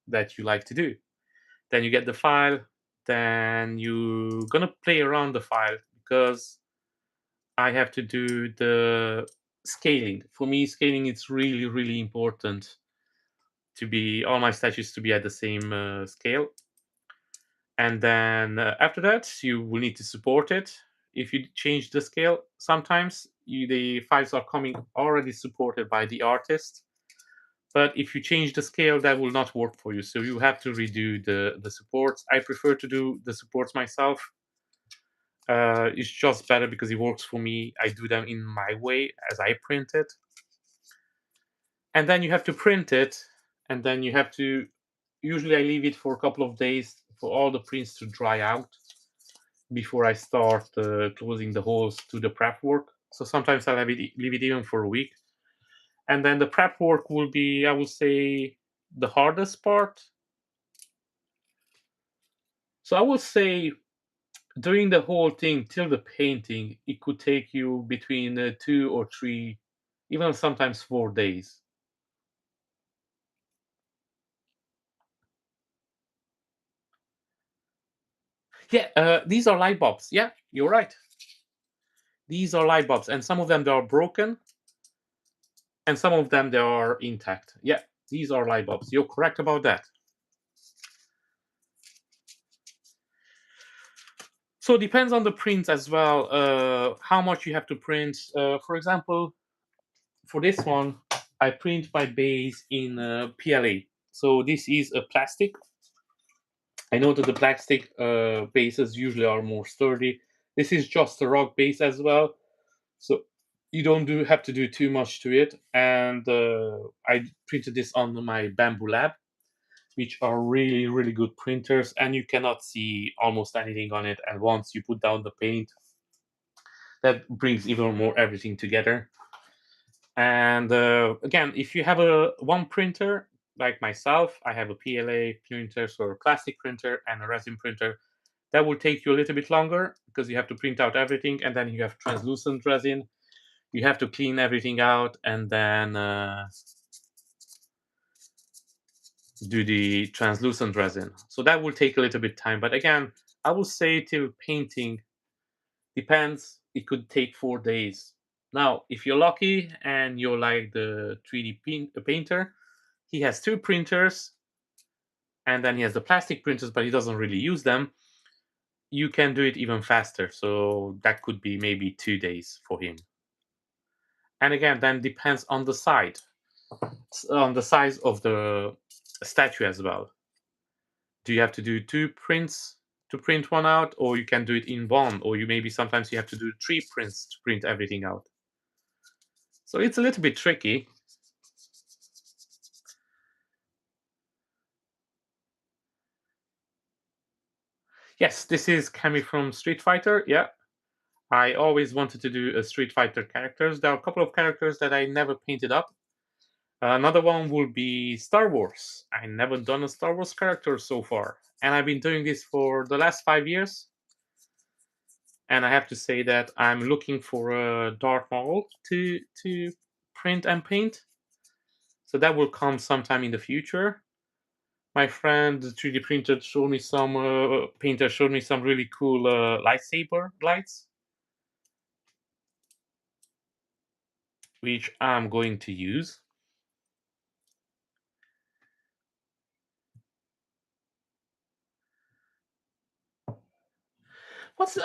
that you like to do. Then you get the file. Then you're gonna play around the file because I have to do the scaling. For me, scaling is really, really important to be all my statues to be at the same scale. And then after that, you will need to support it. If you change the scale, sometimes the files are coming already supported by the artist. But if you change the scale, that will not work for you. So you have to redo the supports. I prefer to do the supports myself. It's just better because it works for me. I do them in my way as I print it. And then you have to print it. And then you have to, usually I leave it for a couple of days for all the prints to dry out before I start closing the holes to the prep work. So sometimes I'll leave it even for a week. And then the prep work will be, I would say, the hardest part. So I would say doing the whole thing till the painting, it could take you between 2 or 3, even sometimes 4 days. Yeah, these are light bulbs. Yeah, you're right. These are light bulbs, and some of them they are broken, and some of them they are intact. Yeah, these are light bulbs. You're correct about that. So it depends on the print as well, how much you have to print. For example, for this one, I print my base in PLA. So this is a plastic. I know that the plastic bases usually are more sturdy. This is just a rock base as well, so you don't have to do too much to it. And I printed this on my Bamboo Lab, which are really, really good printers, and you cannot see almost anything on it. And once you put down the paint, that brings even more everything together. And again, if you have a one printer like myself, I have a PLA printer, so a plastic printer and a resin printer. That will take you a little bit longer because you have to print out everything, and then you have translucent resin. You have to clean everything out, and then do the translucent resin. So that will take a little bit time. But again, I will say till painting depends. It could take 4 days. Now, if you're lucky and you're like the 3D painter, he has two printers and then he has the plastic printers, but he doesn't really use them. You can do it even faster. So that could be maybe 2 days for him. And again, then depends on the on the size of the statue as well. Do you have to do two prints to print one out, or you can do it in one, or you maybe sometimes you have to do three prints to print everything out. So it's a little bit tricky. Yes, this is Cammy from Street Fighter. Yeah, I always wanted to do a Street Fighter characters. There are a couple of characters that I never painted up. Another one will be Star Wars. I never done a Star Wars character so far, and I've been doing this for the last 5 years. And I have to say that I'm looking for a Darth Maul to print and paint. So that will come sometime in the future. My friend, the 3D printer, showed me some painter showed me some really cool lightsaber lights, which I'm going to use.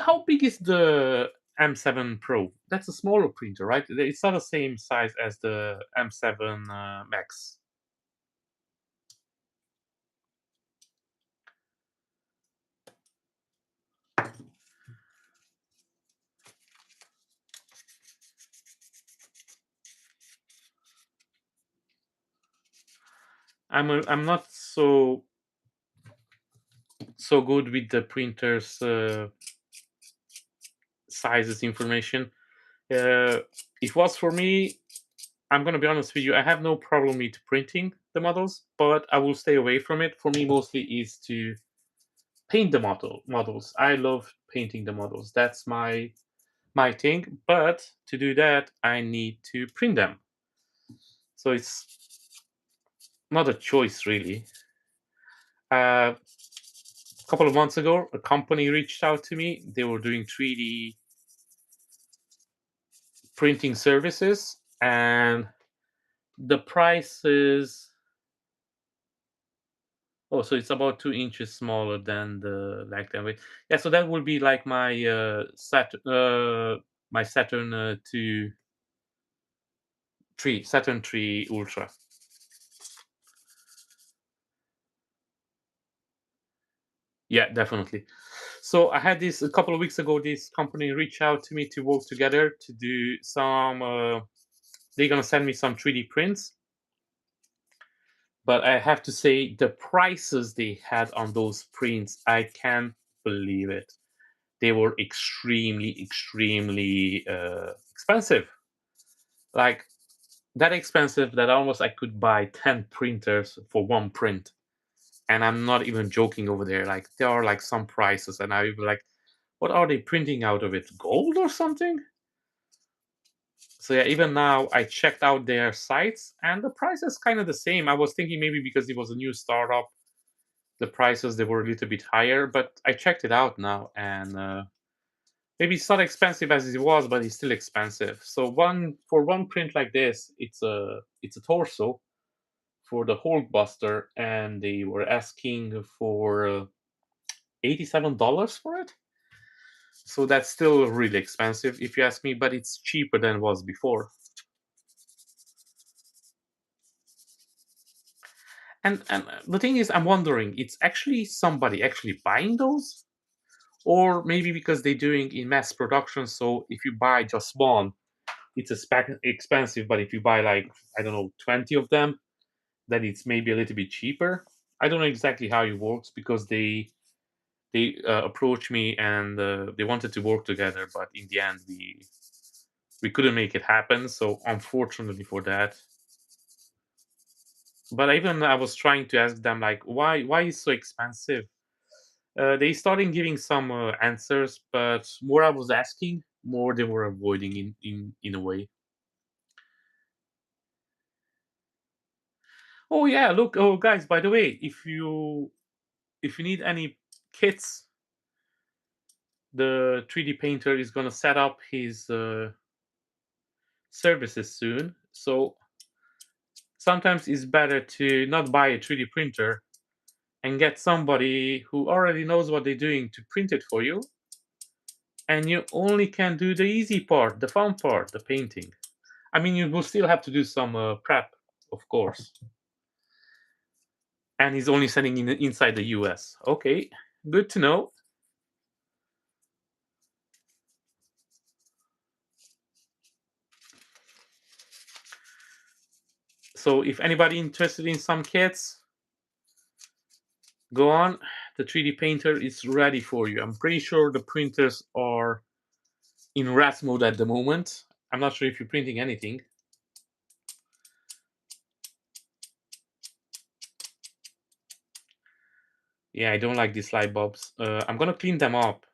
How big is the M7 Pro? That's a smaller printer, right? It's not the same size as the M7 Max. I'm not so good with the printer's sizes information. If it was for me, I'm gonna be honest with you. I have no problem with printing the models, but I will stay away from it. For me, mostly is to paint the models. I love painting the models. That's my thing. But to do that, I need to print them. So it's not a choice really. A couple of months ago, a company reached out to me. They were doing 3D printing services, and the price is oh, so it's about 2 inches smaller than the length and weight. Yeah, so that would be like my Saturn 2 3 Saturn 3 Ultra. Yeah, definitely. So I had this a couple of weeks ago. This company reached out to me to work together to do some. They're gonna send me some 3D prints, but I have to say the prices they had on those prints, I can't believe it. They were extremely expensive. Like that expensive that almost I could buy 10 printers for one print. And I'm not even joking over there. Like there are like some prices, and I was like, what are they printing out of it? Gold or something? So yeah, even now I checked out their sites and the price is kind of the same. I was thinking maybe because it was a new startup, the prices they were a little bit higher, but I checked it out now and maybe it's not expensive as it was, but it's still expensive. So one print like this, it's a torso for the Hulkbuster, and they were asking for $87 for it. So that's still really expensive, if you ask me, but it's cheaper than it was before. And the thing is, I'm wondering, it's actually somebody actually buying those, or maybe because they're doing in mass production. So if you buy just one, it's expensive, but if you buy like I don't know 20 of them, then it's maybe a little bit cheaper. I don't know exactly how it works because they approached me and they wanted to work together, but in the end we couldn't make it happen. So unfortunately for that, but even I was trying to ask them like, why is so expensive? They started giving some answers, but more I was asking, more they were avoiding in a way. Oh yeah, look, oh guys, by the way, if you need any kits, the 3D painter is gonna set up his services soon. So sometimes it's better to not buy a 3D printer and get somebody who already knows what they're doing to print it for you, and you only can do the easy part, the fun part, the painting. I mean, you will still have to do some prep, of course. And he's only selling inside the US. Okay, good to know. So if anybody interested in some kits, go on. The 3D painter is ready for you. I'm pretty sure the printers are in rest mode at the moment. I'm not sure if you're printing anything. Yeah, I don't like these light bulbs. I'm gonna clean them up,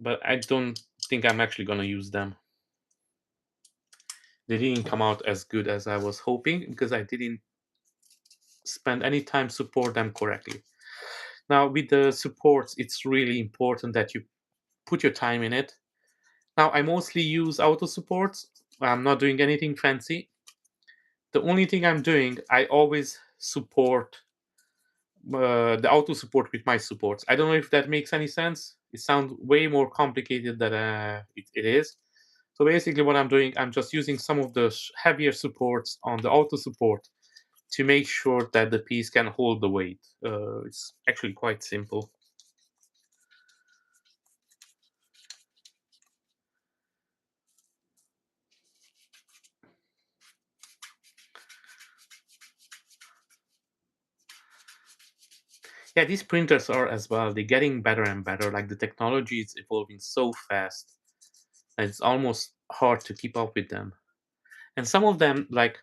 but I don't think I'm actually gonna use them. They didn't come out as good as I was hoping because I didn't spend any time support them correctly. Now with the supports, it's really important that you put your time in it. Now I mostly use auto supports. I'm not doing anything fancy. The only thing I'm doing, I always support the auto support with my supports. I don't know if that makes any sense. It sounds way more complicated than it is. So basically, what I'm doing, I'm just using some of the heavier supports on the auto support to make sure that the piece can hold the weight. It's actually quite simple. Yeah, these printers are as well. They're getting better and better. Like the technology is evolving so fast, and it's almost hard to keep up with them. And some of them, like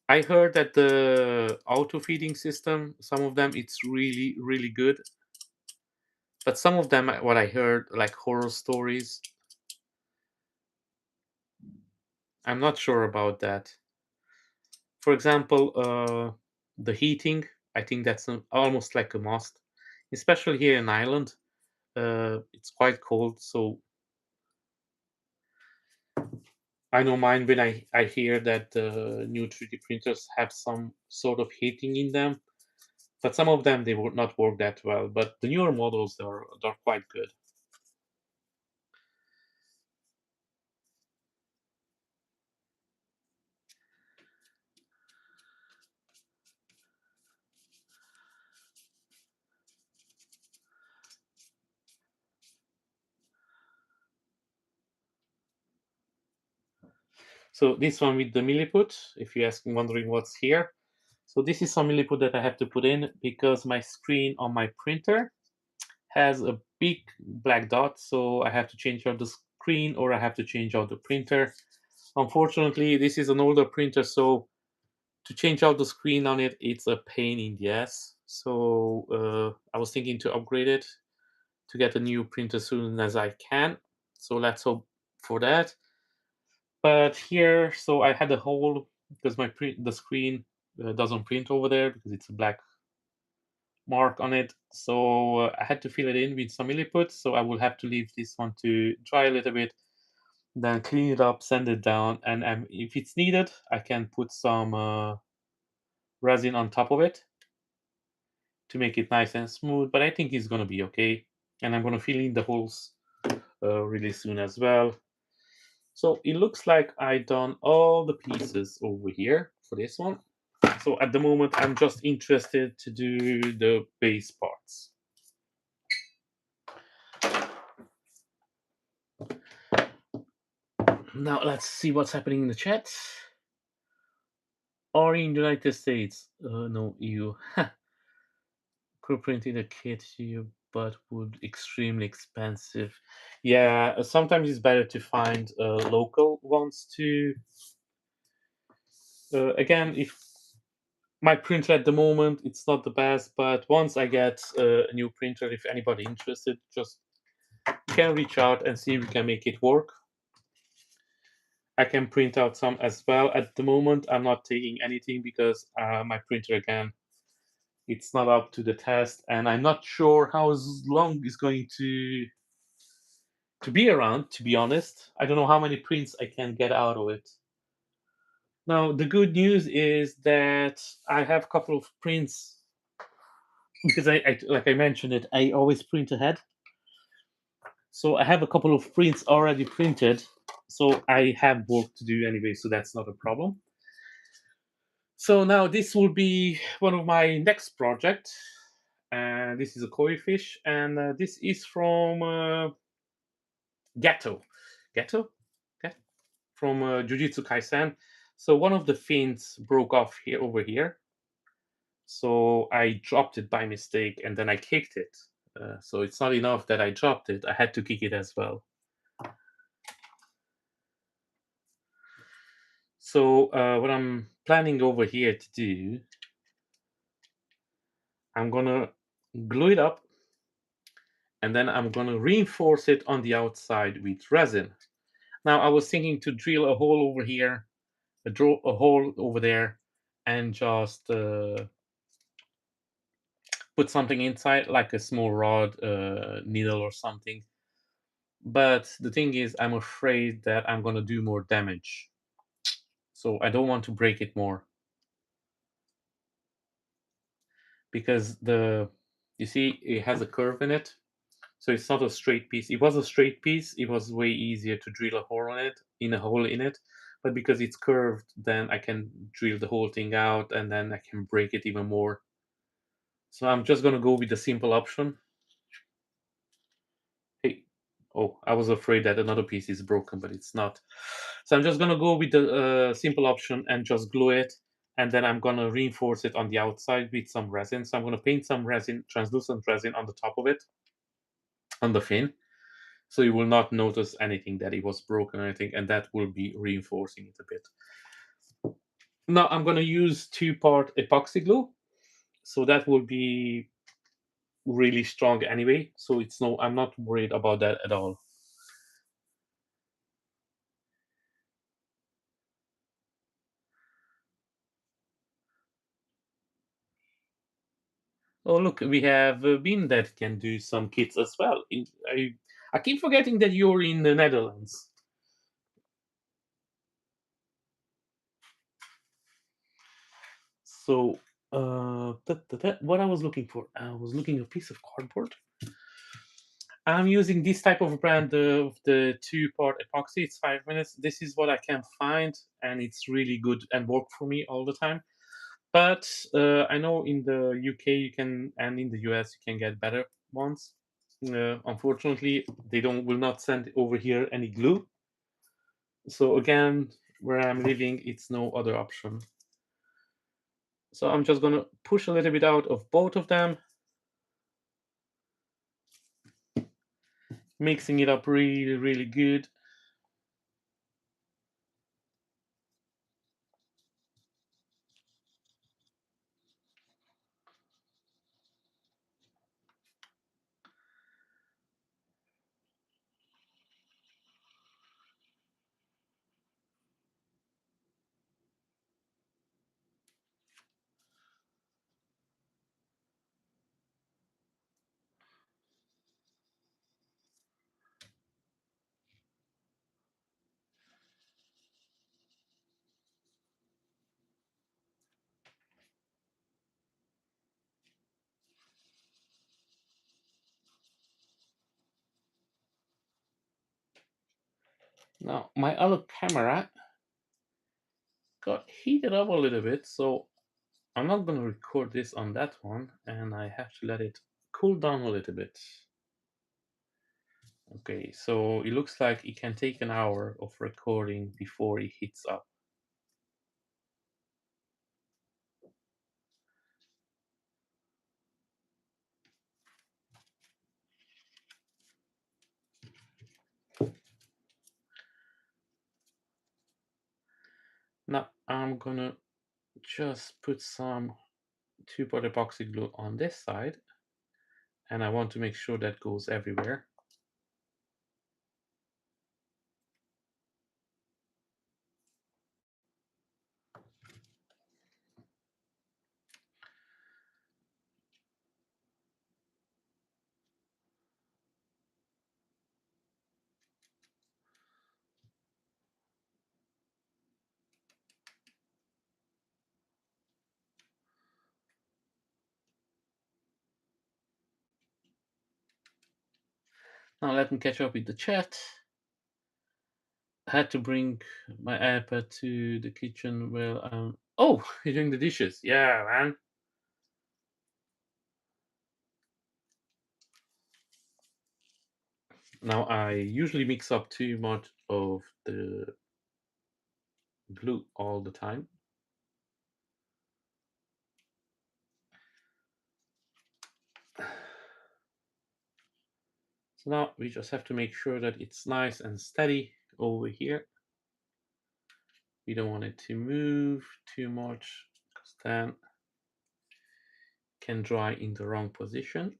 I heard that the auto feeding system, some of them it's really really good, but some of them, what I heard, like horror stories, I'm not sure about that. For example, the heating, I think that's almost like a must, especially here in Ireland. It's quite cold, so I don't mind when I hear that the new 3D printers have some sort of heating in them, but some of them they would not work that well. But the newer models they're quite good. So this one with the milliput, if you ask wondering what's here. So this is some milliput that I have to put in because my screen on my printer has a big black dot, so I have to change out the screen or I have to change out the printer. Unfortunately, this is an older printer, so to change out the screen on it, it's a pain in the ass. So I was thinking to upgrade it to get a new printer as soon as I can. So let's hope for that. But here, so I had a hole because the screen doesn't print over there because it's a black mark on it. So I had to fill it in with some milliput. So I will have to leave this one to dry a little bit, then clean it up, sand it down, and if it's needed, I can put some resin on top of it to make it nice and smooth. But I think it's gonna be okay, and I'm gonna fill in the holes really soon as well. So it looks like I done all the pieces over here for this one. So at the moment, I'm just interested to do the base parts. Now let's see what's happening in the chat. Or in the United States? No, EU. Crew printing a kit. You but would extremely expensive. Yeah, sometimes it's better to find local ones to. Again, if my printer at the moment it's not the best, but once I get a new printer, if anybody interested, just can reach out and see if we can make it work. I can print out some as well. At the moment, I'm not taking anything because my printer again, it's not up to the test, and I'm not sure how long it's going to be around. To be honest, I don't know how many prints I can get out of it. Now, the good news is that I have a couple of prints because like I mentioned it, I always print ahead. So I have a couple of prints already printed. So I have work to do anyway, so that's not a problem. So now this will be one of my next project, and this is a koi fish, and this is from Gato, Gato, okay, from Jujutsu Kaisen. So one of the fins broke off here over here, so I dropped it by mistake, and then I kicked it. So it's not enough that I dropped it; I had to kick it as well. So what I'm planning over here to do, I'm gonna glue it up and then I'm gonna reinforce it on the outside with resin. Now I was thinking to drill a hole over here, draw a hole over there, and just put something inside, like a small rod, needle or something. But the thing is, I'm afraid that I'm gonna do more damage, so I don't want to break it more because you see it has a curve in it. So it's not a straight piece. It was a straight piece. It was way easier to drill a hole in a hole in it. But because it's curved, then I can drill the whole thing out and then I can break it even more. So I'm just gonna go with the simple option. Hey, oh, I was afraid that another piece is broken, but it's not. So I'm just gonna go with the simple option and just glue it. And then I'm gonna reinforce it on the outside with some resin. So I'm gonna paint some resin, translucent resin on the top of it, on the fin, so you will not notice anything that it was broken or anything, and that will be reinforcing it a bit. Now I'm going to use 2-part epoxy glue, so that will be really strong anyway, so it's no, I'm not worried about that at all. Oh look, we have Bean that can do some kits as well. I keep forgetting that you're in the Netherlands. So what I was looking for, I was looking a piece of cardboard. I'm using this type of brand of the 2-part epoxy. It's 5 minutes. This is what I can find, and it's really good and work for me all the time. But I know in the UK you can, and in the US you can get better ones. Unfortunately, they don't will not send over here any glue. So again, where I'm living, it's no other option. So I'm just gonna push a little bit out of both of them, mixing it up really, really good. Now my other camera got heated up a little bit, so I'm not going to record this on that one, and I have to let it cool down a little bit. Okay, so it looks like it can take an hour of recording before it heats up. I'm gonna just put some 2-part epoxy glue on this side, and I want to make sure that goes everywhere. Now let me catch up with the chat. I had to bring my iPad to the kitchen. Well, oh, you're doing the dishes. Yeah, man. Now I usually mix up too much of the glue all the time. So now we just have to make sure that it's nice and steady over here. We don't want it to move too much because then it can dry in the wrong position.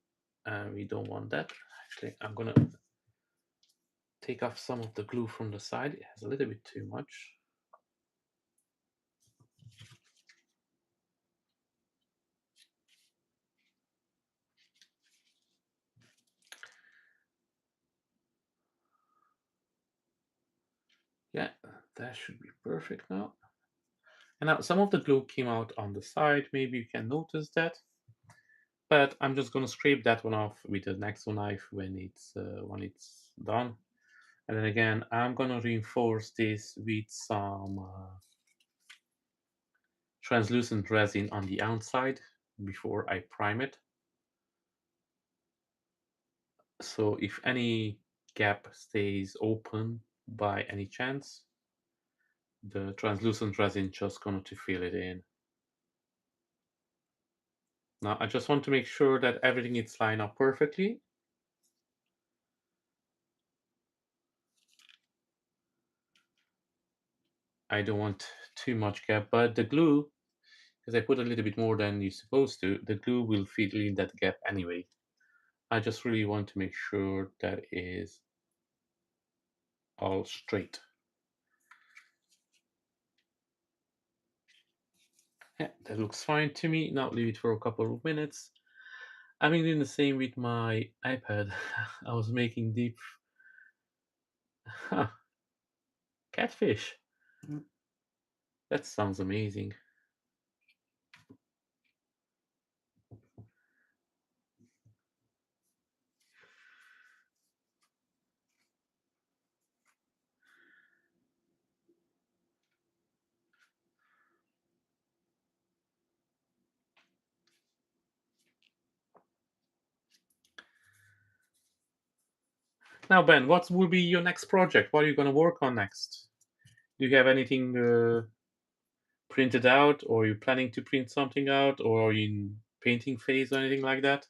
We don't want that. Actually, I'm gonna take off some of the glue from the side. It has a little bit too much. Yeah, that should be perfect now. And now some of the glue came out on the side. Maybe you can notice that. But I'm just gonna scrape that one off with an X-O knife when it's done. And then again, I'm gonna reinforce this with some translucent resin on the outside before I prime it. So if any gap stays open by any chance, the translucent resin just going to fill it in. Now I just want to make sure that everything is lined up perfectly. I don't want too much gap, but the glue, because I put a little bit more than you're supposed to, the glue will fill in that gap anyway. I just really want to make sure that is all straight. Yeah, that looks fine to me. Now leave it for a couple of minutes. I've been doing the same with my iPad. I was making deep huh, catfish. That sounds amazing. Now, Ben, what will be your next project? What are you going to work on next? Do you have anything printed out, or are you planning to print something out, or are you in painting phase or anything like that?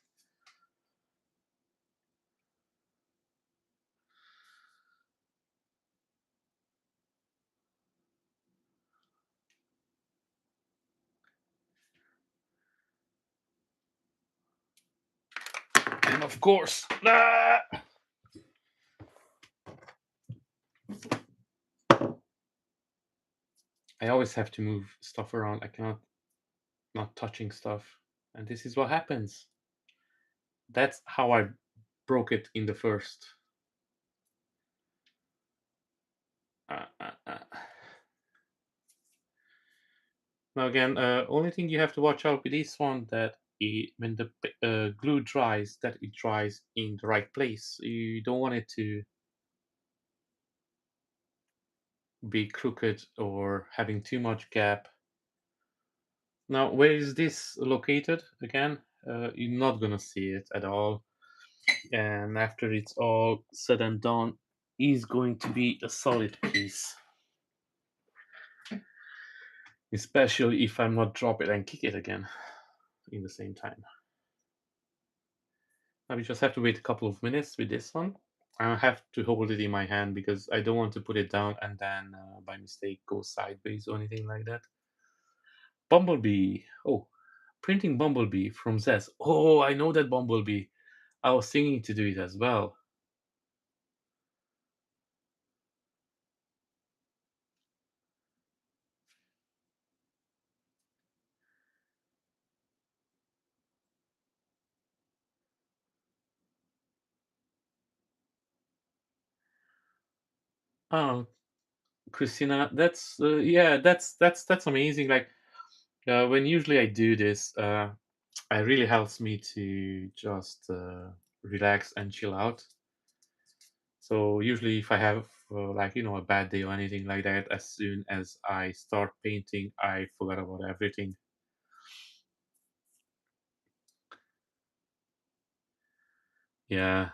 And of course, I always have to move stuff around. I cannot not touching stuff, and this is what happens. That's how I broke it in the first. Uh, uh, uh. Now again, only thing you have to watch out with this one that when the glue dries, that it dries in the right place. You don't want it to be crooked or having too much gap. Now, where is this located again? You're not gonna see it at all. And after it's all said and done, is going to be a solid piece. Especially if I'm not drop it and kick it again in the same time. Now we just have to wait a couple of minutes with this one. I have to hold it in my hand because I don't want to put it down and then by mistake go sideways or anything like that. Bumblebee. Oh, printing Bumblebee from Zest. Oh, I know that Bumblebee. I was thinking to do it as well. Oh, Christina, that's yeah, that's amazing. Like when usually I do this, it really helps me to just relax and chill out. So usually, if I have like a bad day or anything like that, as soon as I start painting, I forget about everything. Yeah.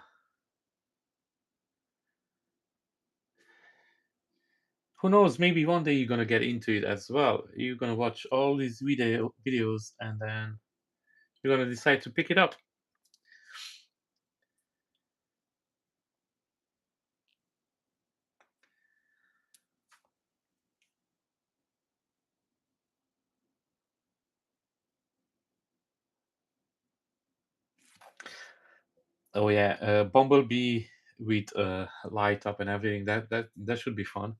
Who knows? Maybe one day you're gonna get into it as well. You're gonna watch all these videos, and then you're gonna decide to pick it up. Oh yeah, Bumblebee with light up and everything. That should be fun.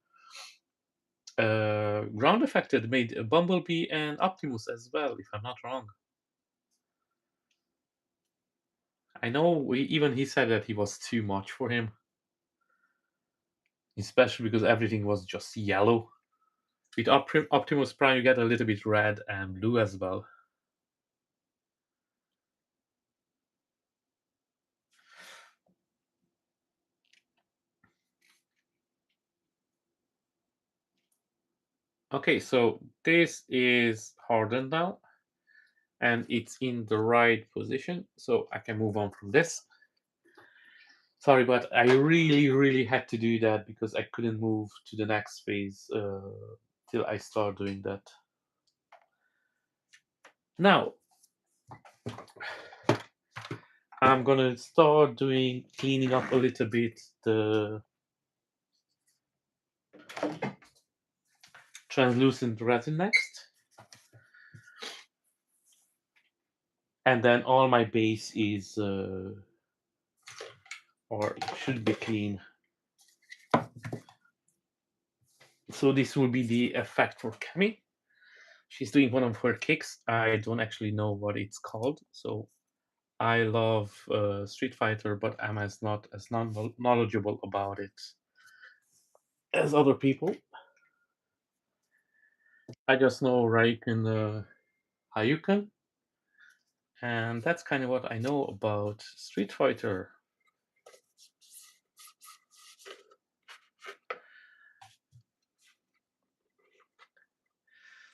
Ground Affected made Bumblebee and Optimus as well, if I'm not wrong. I know even he said that he was too much for him, especially because everything was just yellow. With Optimus Prime, you get a little bit red and blue as well. Okay, so this is hardened now, and it's in the right position, so I can move on from this. Sorry, but I really, really had to do that because I couldn't move to the next phase till I start doing that. Now, I'm gonna start doing cleaning up a little bit the translucent resin next, and then all my base is or it should be clean. So this will be the effect for Cammy. She's doing one of her kicks. I don't actually know what it's called, so I love Street Fighter, but I'm as not as knowledgeable about it as other people. I just know Raiken Hayuken, and that's kind of what I know about Street Fighter.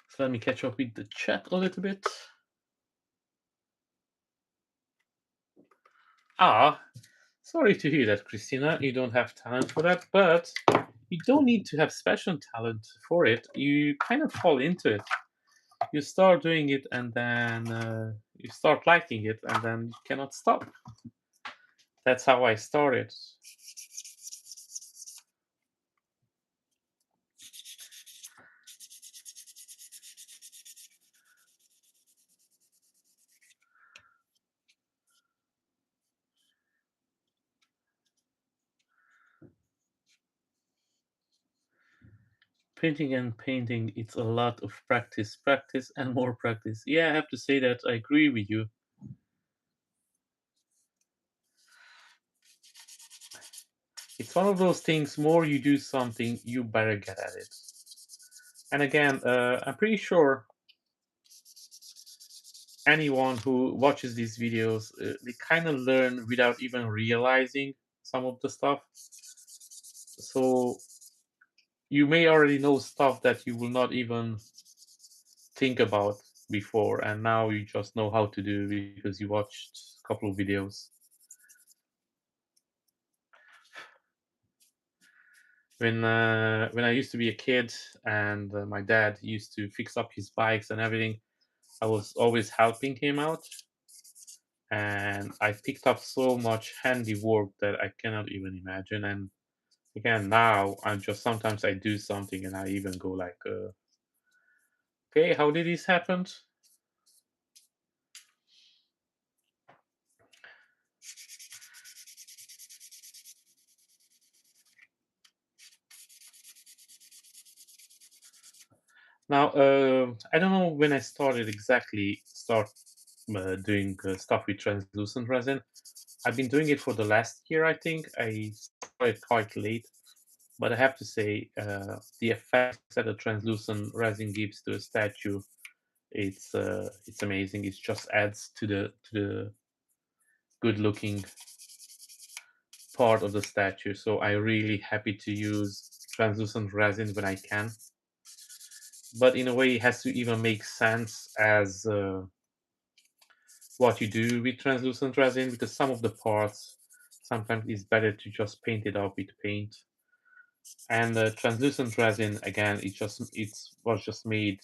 So let me catch up with the chat a little bit. Ah, sorry to hear that, Christina. You don't have talent for that, but you don't need to have special talent for it. You kind of fall into it. You start doing it, and then you start liking it, and then you cannot stop. That's how I started. Painting and painting, it's a lot of practice, practice, and more practice. Yeah, I have to say that I agree with you. It's one of those things, more you do something, you better get at it. And again, I'm pretty sure anyone who watches these videos, they kind of learn without even realizing some of the stuff. So you may already know stuff that you will not even think about before, and now you just know how to do because you watched a couple of videos. When I used to be a kid and my dad used to fix up his bikes and everything, I was always helping him out. and I picked up so much handiwork that I cannot even imagine. And again, now I'm just sometimes I do something and I even go like, okay, how did this happen? Now, I don't know when I started exactly start doing stuff with translucent resin. I've been doing it for the last year, I think. I started quite late, but I have to say, the effect that a translucent resin gives to a statue, it's amazing. It just adds to the good looking part of the statue. So I really happy to use translucent resin when I can. But in a way, it has to even make sense as what you do with translucent resin, because some of the parts sometimes it's better to just paint it up with paint. And translucent resin again, it was just made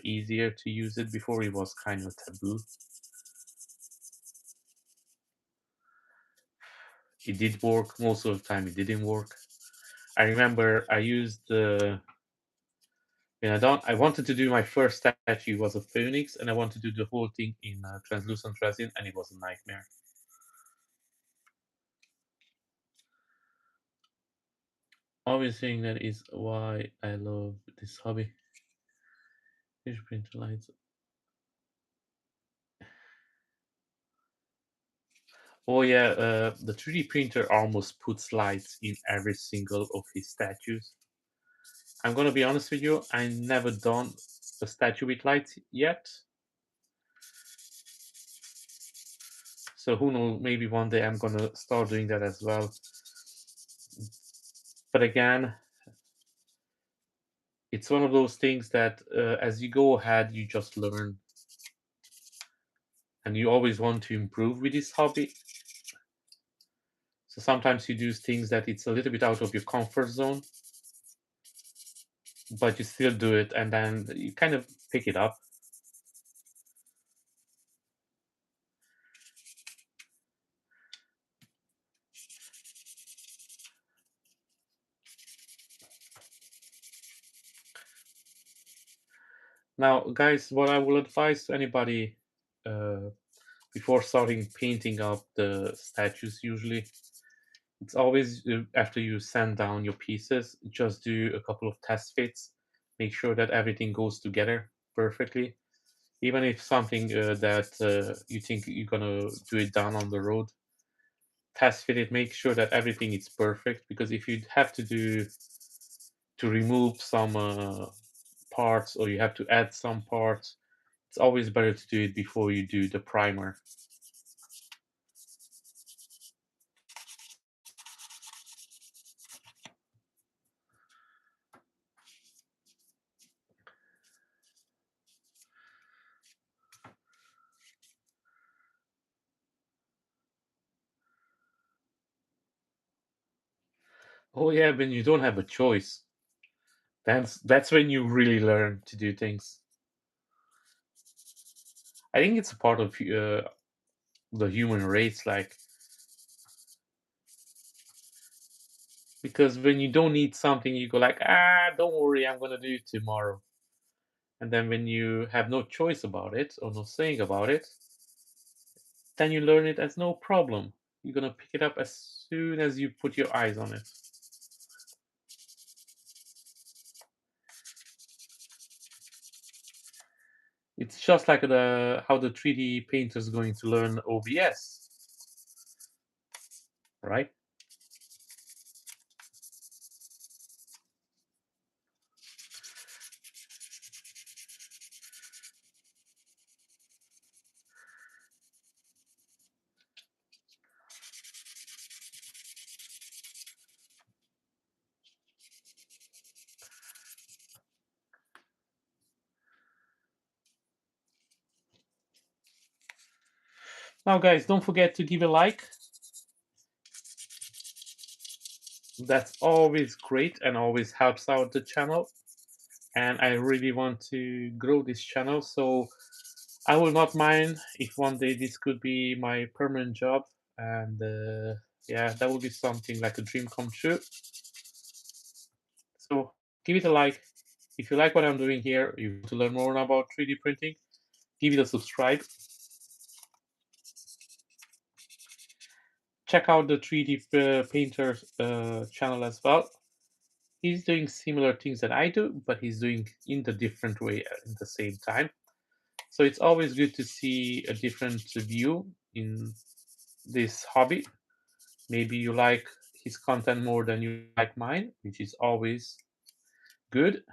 easier to use it. Before it was kind of taboo. It did work most of the time. It didn't work. I remember I used the when I wanted to do my first statue was a phoenix, and I wanted to do the whole thing in translucent resin, and it was a nightmare. Obvious thing that is why I love this hobby. Fish print lights. Oh yeah, the 3D printer almost puts lights in every single of his statues. I'm gonna be honest with you, I never done a statue with lights yet. So who knows? Maybe one day I'm gonna start doing that as well. But again, it's one of those things that as you go ahead, you just learn, and you always want to improve with this hobby. So sometimes you do things that it's a little bit out of your comfort zone, but you still do it, and then you kind of pick it up. Now, guys, what I will advise to anybody uh, before starting painting up the statues, usually it's always after you sand down your pieces, just do a couple of test fits, make sure that everything goes together perfectly. Even if something that you think you're gonna do it down on the road, test fit it, make sure that everything is perfect. Because if you have to remove some parts or you have to add some parts, it's always better to do it before you do the primer. Oh yeah, when you don't have a choice, that's when you really learn to do things. I think it's a part of the human race, like, because when you don't need something, you go like, don't worry, I'm gonna do it tomorrow. And then when you have no choice about it or no saying about it, then you learn it as no problem. You're gonna pick it up as soon as you put your eyes on it. It's just like the how the 3D painter is going to learn OBS, right? Now, guys, don't forget to give a like. That's always great and always helps out the channel. And I really want to grow this channel. So I will not mind if one day this could be my permanent job, and yeah, that would be something like a dream come true. So give it a like. If you like what I'm doing here, you want to learn more about 3D printing, give it a subscribe. Check out the 3D painter channel as well. He's doing similar things that I do, but he's doing in the different way at the same time. So it's always good to see a different view in this hobby. Maybe you like his content more than you like mine, which is always good.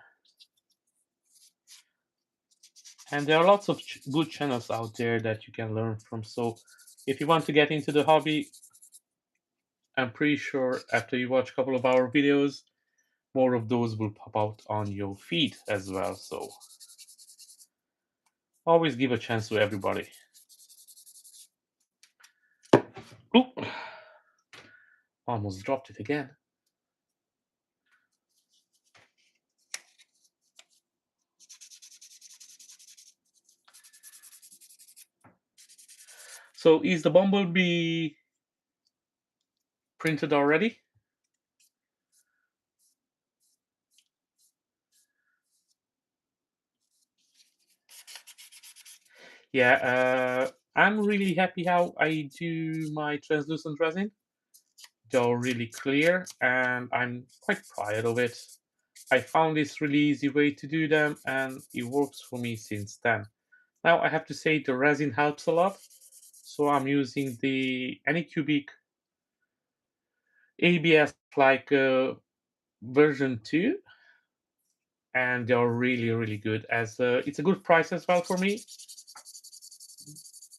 And there are lots of good channels out there that you can learn from. So if you want to get into the hobby, I'm pretty sure after you watch a couple of our videos, more of those will pop out on your feed as well. So always give a chance to everybody. Oop, almost dropped it again. So is the bumblebee printed already? Yeah, I'm really happy how I do my translucent resin. They're really clear and I'm quite proud of it. I found this really easy way to do them and it works for me since then. Now I have to say the resin helps a lot. So I'm using the Anycubic ABS like version 2 and they're really good as it's a good price as well for me.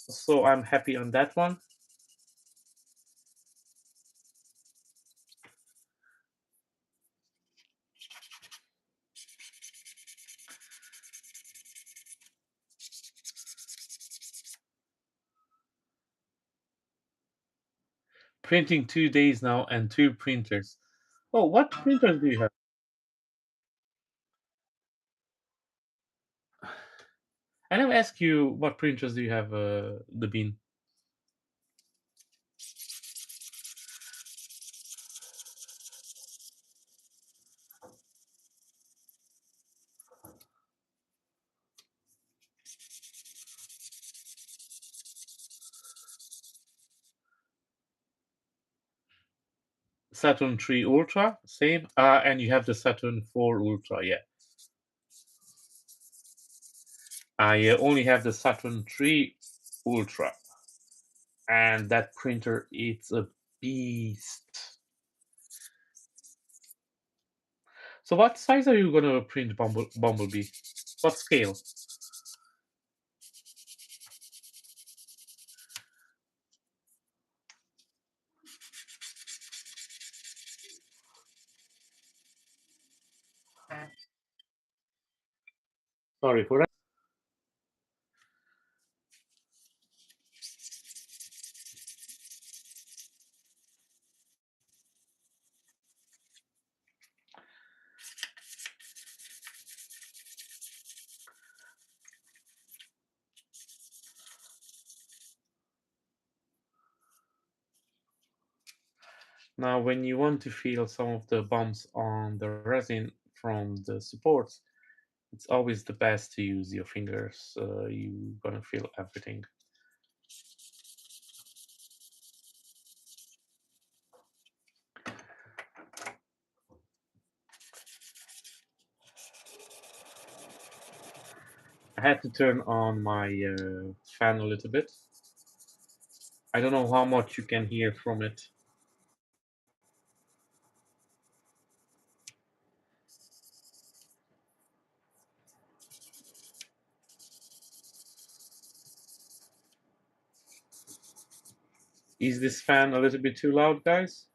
So I'm happy on that one. Printing 2 days now and 2 printers. Oh, what printers do you have? I never ask you what printers do you have, the Bean. Saturn 3 Ultra, same. And you have the Saturn 4 Ultra, yeah. I only have the Saturn 3 Ultra, and that printer it's a beast. So, what size are you gonna print Bumblebee? What scale? Sorry for that. Now, when you want to feel some of the bumps on the resin from the supports, it's always the best to use your fingers. You're gonna feel everything. I had to turn on my fan a little bit. I don't know how much you can hear from it. Is this fan a little bit too loud, guys?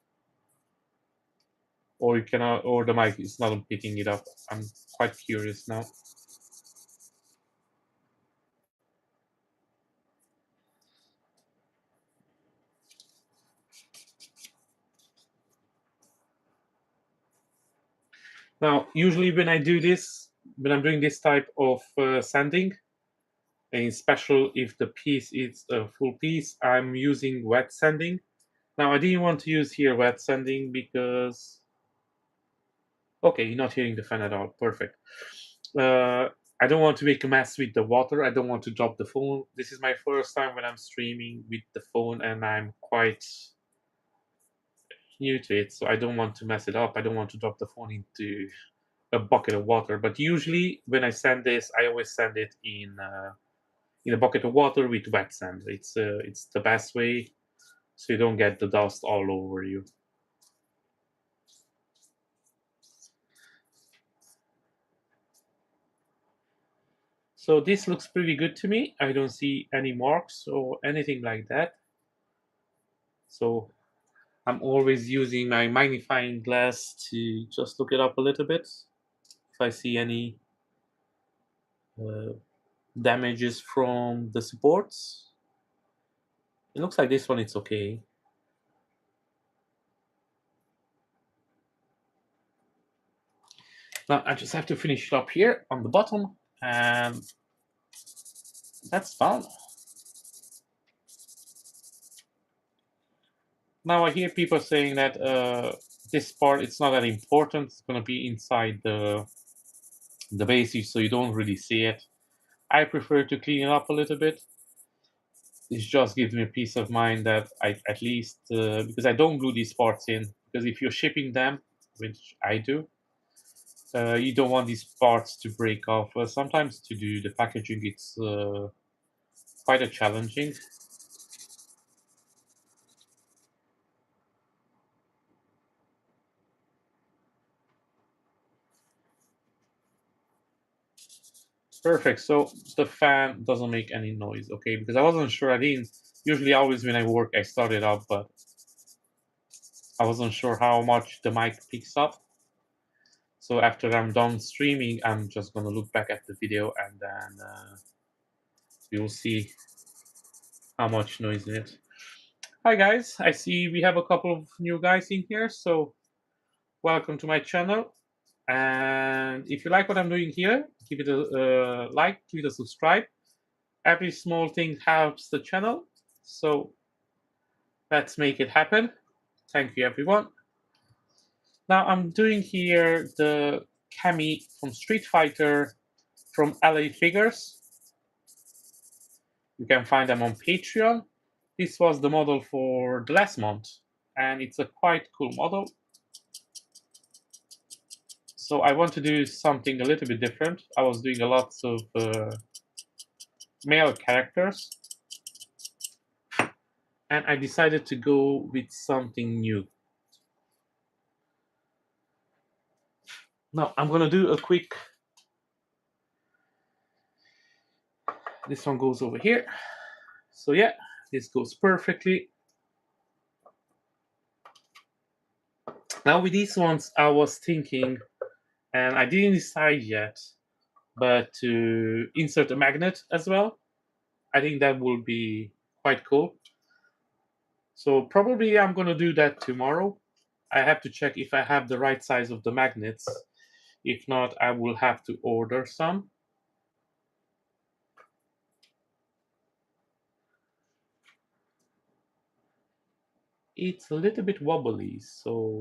Or you cannot, or the mic is not picking it up. I'm quite curious now. Now, usually when I do this, when I'm doing this type of sanding, and special if the piece is a full piece, I'm using wet sanding. Now I didn't want to use here wet sanding because okay, you're not hearing the fan at all. Perfect. I don't want to make a mess with the water. I don't want to drop the phone. This is my first time when I'm streaming with the phone, and I'm quite new to it, so I don't want to mess it up. I don't want to drop the phone into a bucket of water. But usually, when I sand this, I always sand it in a bucket of water with wet sand. It's the best way, so you don't get the dust all over you. So this looks pretty good to me. I don't see any marks or anything like that. So I'm always using my magnifying glass to just look it up a little bit if I see any uh, damages from the supports. It looks like this one it's okay. Now I just have to finish it up here on the bottom, and that's done. Now I hear people saying that this part it's not that important. It's gonna be inside the base, so you don't really see it. I prefer to clean it up a little bit. It just gives me a peace of mind that I at least because I don't glue these parts in, because if you're shipping them, which I do, you don't want these parts to break off. Sometimes to do the packaging, it's quite a challenging. Perfect. So the fan doesn't make any noise, okay? Because I wasn't sure. I didn't usually always when I work I start it up, but I wasn't sure how much the mic picks up. So after I'm done streaming, I'm just gonna look back at the video and then you'll see how much noise in it. Hi guys, I see we have a couple of new guys in here, so welcome to my channel. And if you like what I'm doing here, give it a like, give it a subscribe. Every small thing helps the channel, so let's make it happen. Thank you everyone. Now I'm doing here the Cammy from Street Fighter from LA Figures. You can find them on Patreon. This was the model for the last month, and it's a quite cool model. So I want to do something a little bit different. I was doing a lot of male characters, and I decided to go with something new. Now I'm gonna do a quick. This one goes over here. So yeah, this goes perfectly. Now with these ones, I was thinking, and I didn't decide yet, but to insert a magnet as well. I think that will be quite cool. So probably I'm gonna do that tomorrow. I have to check if I have the right size of the magnets. If not, I will have to order some. It's a little bit wobbly, so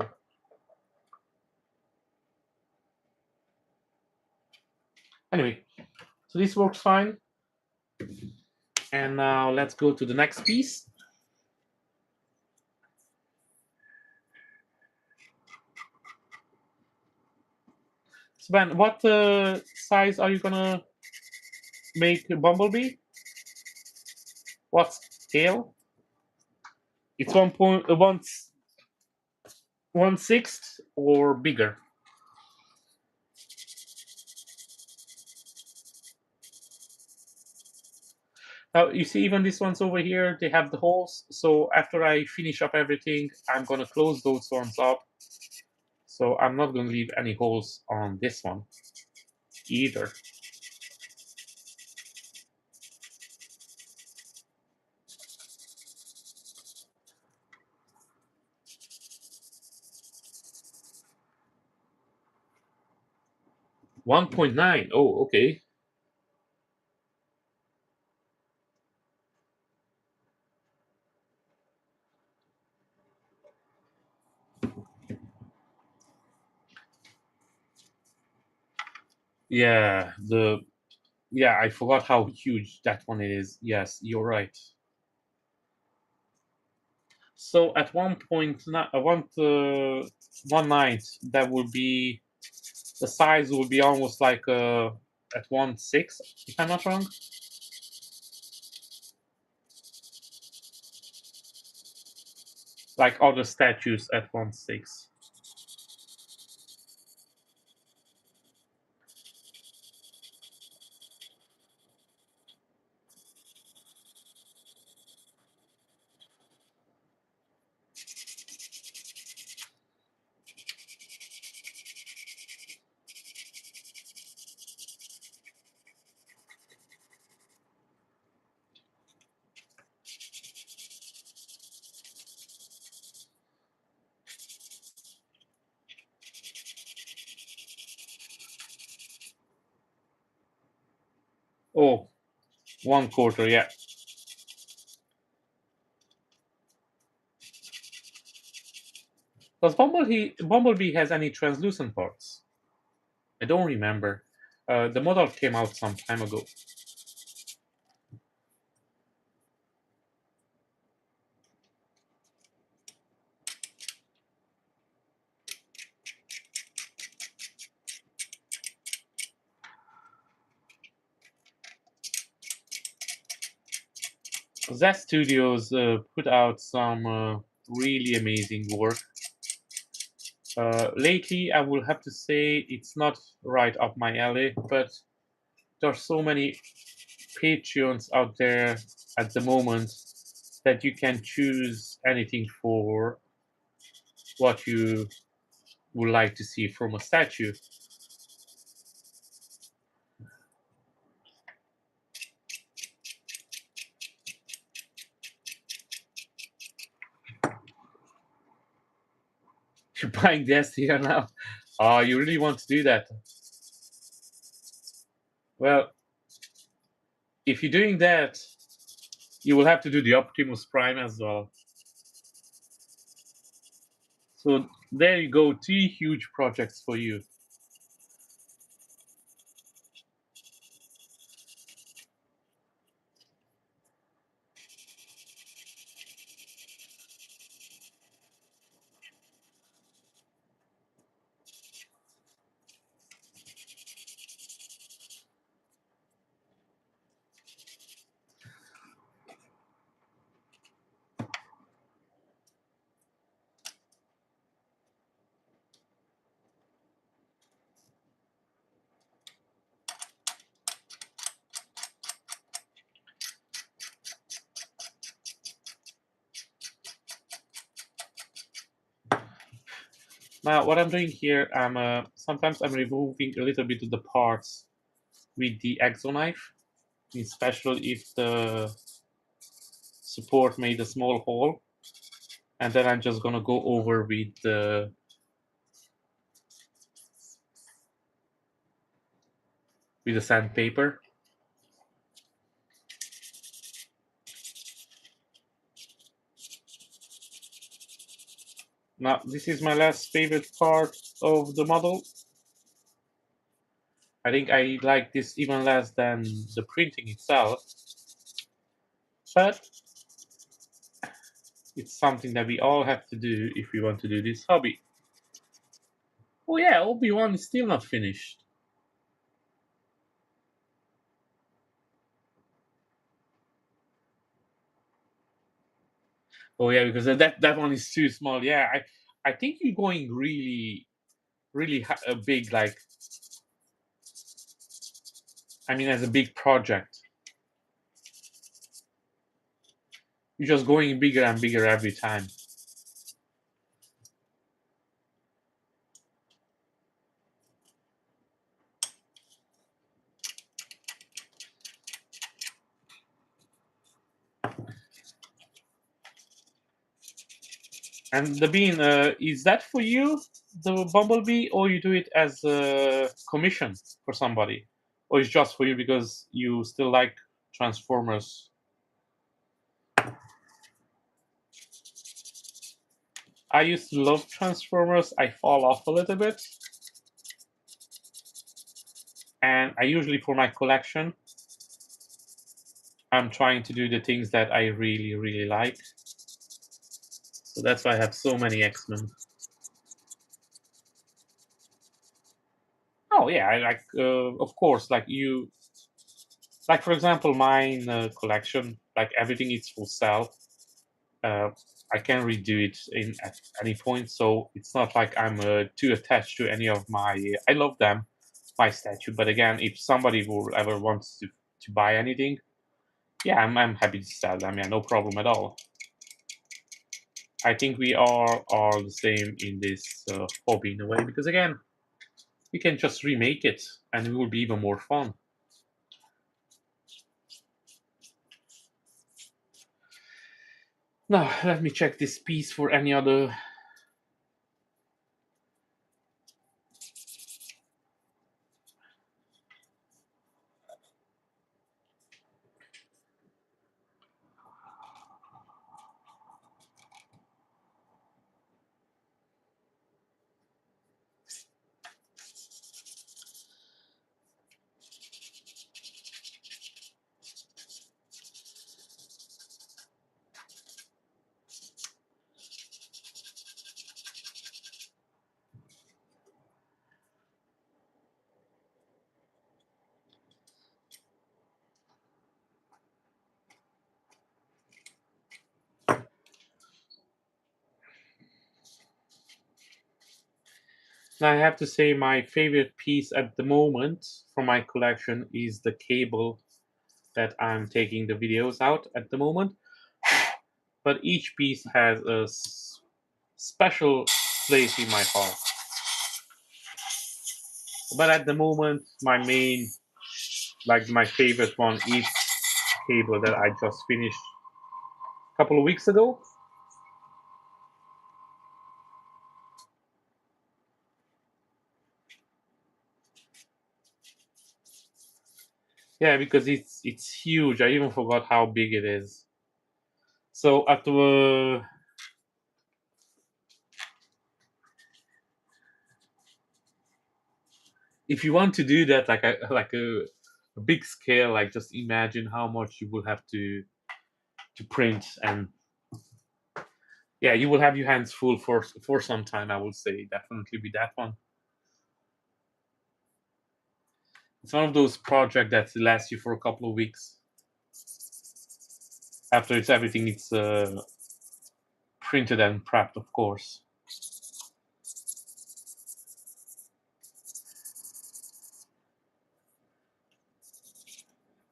anyway, so this works fine. And now let's go to the next piece. So Ben, what size are you gonna make Bumblebee? What scale? It's 1/6 or bigger. Now you see even these ones over here, they have the holes. So after I finish up everything, I'm gonna close those ones up. So I'm not gonna leave any holes on this one either. $1.9. Oh, okay. Yeah, I forgot how huge that one is. Yes, you're right. So at one point, one night, that would be the size would be almost like at 1/6, if I'm not wrong. Like other statues at 1/6. Oh, 1/4, yeah. Does Bumblebee has any translucent parts? I don't remember. The model came out some time ago. Z Studios put out some really amazing work. Lately, I will have to say it's not right up my alley, but there are so many Patreons out there at the moment that you can choose anything for what you would like to see from a statue. You're buying the SDR now. Oh, you really want to do that? Well, if you're doing that, you will have to do the Optimus Prime as well. So there you go, two huge projects for you. Now, what I'm doing here, sometimes I'm removing a little bit of the parts with the exo knife, especially if the support made a small hole, and then I'm just gonna go over with the sandpaper. Now, this is my last favorite part of the model. I think I like this even less than the printing itself, but it's something that we all have to do if we want to do this hobby. Oh yeah, Obi-Wan is still not finished. Oh yeah, because that one is too small. Yeah, I think you're going really big. Like, I mean, as a big project, you're just going bigger and bigger every time. And the bean, is that for you, the bumblebee, or you do it as a commission for somebody, or it's just for you because you still like Transformers? I used to love Transformers. I fall off a little bit, And I usually, for my collection, I'm trying to do the things that I really, really like. So that's why I have so many X-Men. Oh yeah, I like, of course, like you, like for example, mine collection, like everything is for sale. Uh, I can redo it in at any point, so it's not like I'm too attached to any of my. I love them, my statue, but again, if somebody will ever wants to buy anything, yeah, I'm happy to sell them. Yeah, no problem at all. I think we are the same in this hobby in a way because again, we can just remake it and it will be even more fun. Now let me check this piece for any other. Now I have to say my favorite piece at the moment from my collection is the cable that I'm taking the videos out at the moment. But each piece has a special place in my heart. But at the moment, my main, like my favorite one is cable that I just finished a couple of weeks ago. Yeah, because it's huge. I even forgot how big it is. So at the if you want to do that a big scale, like just imagine how much you will have to print, and yeah, you will have your hands full for some time. I would say definitely be that one. It's one of those projects that lasts you for a couple of weeks after it's everything it's printed and prepped, of course.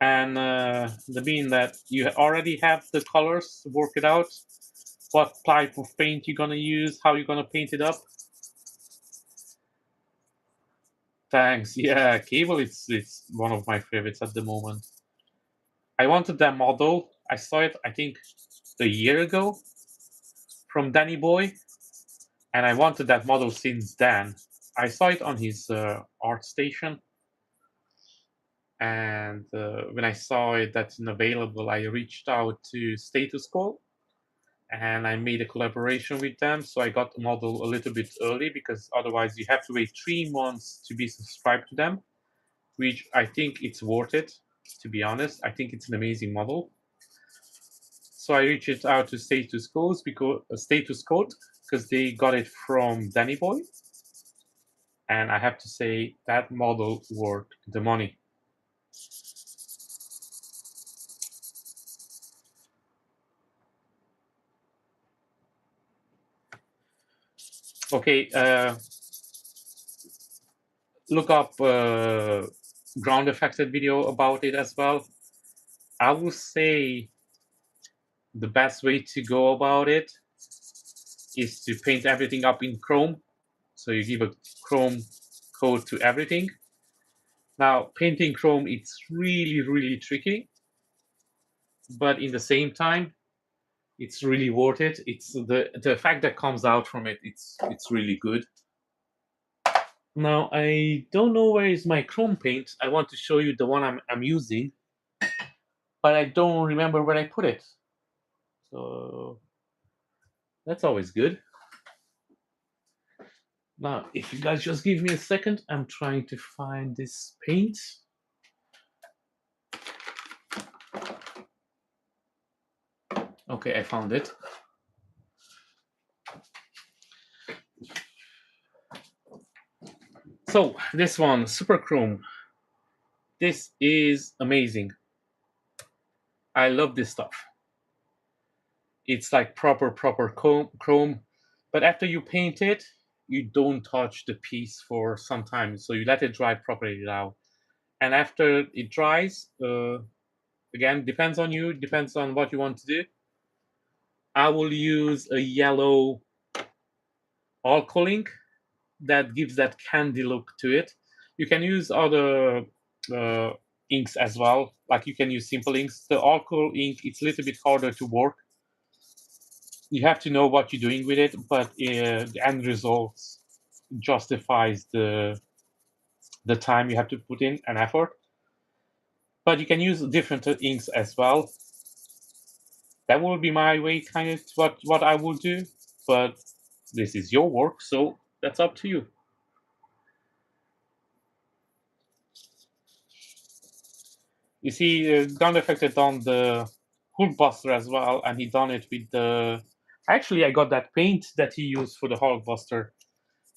And the being that you already have the colors, work it out. What type of paint you're gonna use, how you're gonna paint it up. Thanks. Yeah, cable. It's one of my favorites at the moment. I wanted that model. I saw it, I think, a year ago from Danny Boy, and I wanted that model since then. I saw it on his art station, and when I saw it that's available, I reached out to Status Quo, and I made a collaboration with them. So I got the model a little bit early because otherwise you have to wait 3 months to be subscribed to them, which I think it's worth it. To be honest, I think it's an amazing model. So I reached out to Status Code because they got it from Danny Boy, and I have to say that model worth the money. Okay, look up ground affected video about it as well. I would say the best way to go about it is to paint everything up in Chrome. So you give a Chrome code to everything. Now, painting Chrome, it's really, really tricky, but in the same time, it's really worth it. It's the effect that comes out from it. It's really good. Now I don't know where is my Chrome paint. I want to show you the one I'm using, but I don't remember where I put it. So that's always good. Now, if you guys just give me a second, I'm trying to find this paint. Okay, I found it. So, this one, Super Chrome. This is amazing. I love this stuff. It's like proper chrome, but after you paint it, you don't touch the piece for some time. So you let it dry properly now. And after it dries, again, depends on you, depends on what you want to do. I will use a yellow alcohol that gives that candy look to it. You can use other inks as well. Like you can use simple inks. The alcohol ink, it's a little bit harder to work. You have to know what you're doing with it, but the end result justifies the time you have to put in and effort. But you can use different inks as well. That will be my way, kind of what I will do. But this is your work, so that's up to you. You see, Ground Effect had done the Hulkbuster as well, and he done it with the. Actually, I got that paint that he used for the Hulkbuster,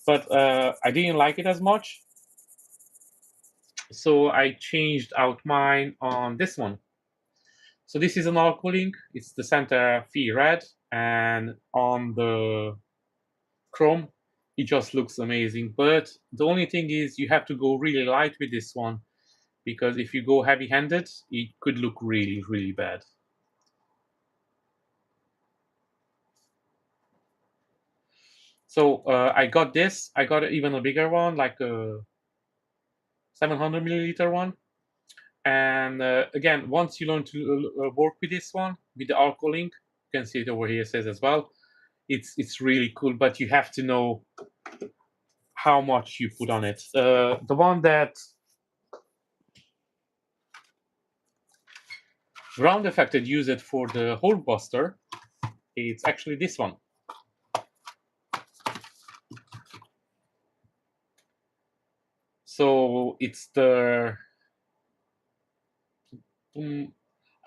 but I didn't like it as much, so I changed out mine on this one. So this is an alcohol ink. It's the Santa Fe Red, and on the Chrome, it just looks amazing. But the only thing is, you have to go really light with this one, because if you go heavy-handed, it could look really, really bad. So I got this. I got even a bigger one, like a 700 milliliter one. And again, once you learn to work with this one, with the alcohol ink, you can see it over here, it says as well. It's really cool, but you have to know how much you put on it. The one that Ground Affected use it for the Hulkbuster, it's actually this one. So it's the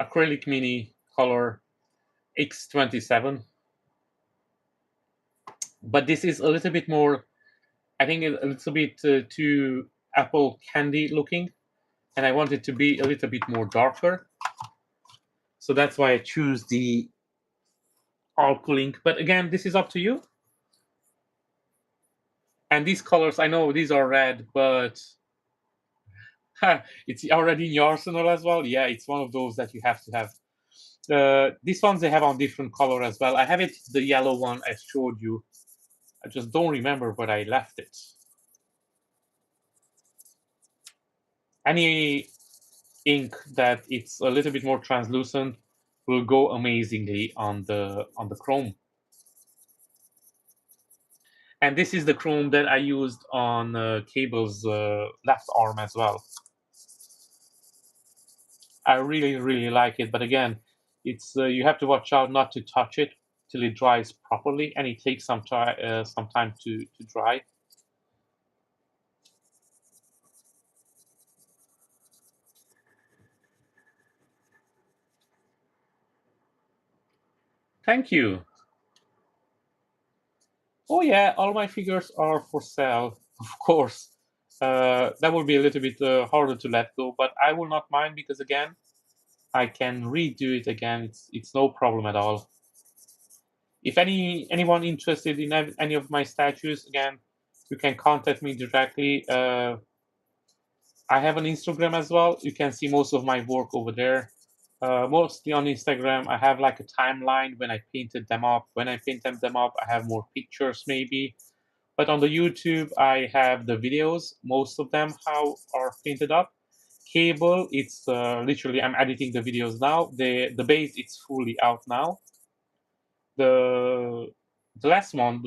acrylic mini color X27. But this is a little bit more, I think, a little bit too apple candy looking, and I want it to be a little bit more darker. So that's why I choose the alcohol ink. But again, this is up to you. And these colors, I know these are red, but it's already in your arsenal as well. Yeah, it's one of those that you have to have. These ones they have on different color as well. I have it, the yellow one I showed you. I just don't remember where I left it. Any ink that it's a little bit more translucent will go amazingly on the chrome. And this is the chrome that I used on Cable's left arm as well. I really, really like it, but again, it's you have to watch out not to touch it till it dries properly, and it takes some time to dry. Thank you. Oh yeah, all my figures are for sale, of course. That will be a little bit harder to let go, but I will not mind because again, I can redo it again. It's no problem at all. If anyone interested in any of my statues, again, you can contact me directly. I have an Instagram as well. You can see most of my work over there. Mostly on Instagram, I have like a timeline when I painted them up. When I painted them up, I have more pictures maybe. But on the YouTube, I have the videos, most of them how are painted up. Cable, it's literally I'm editing the videos now. The base it's fully out now. The last one,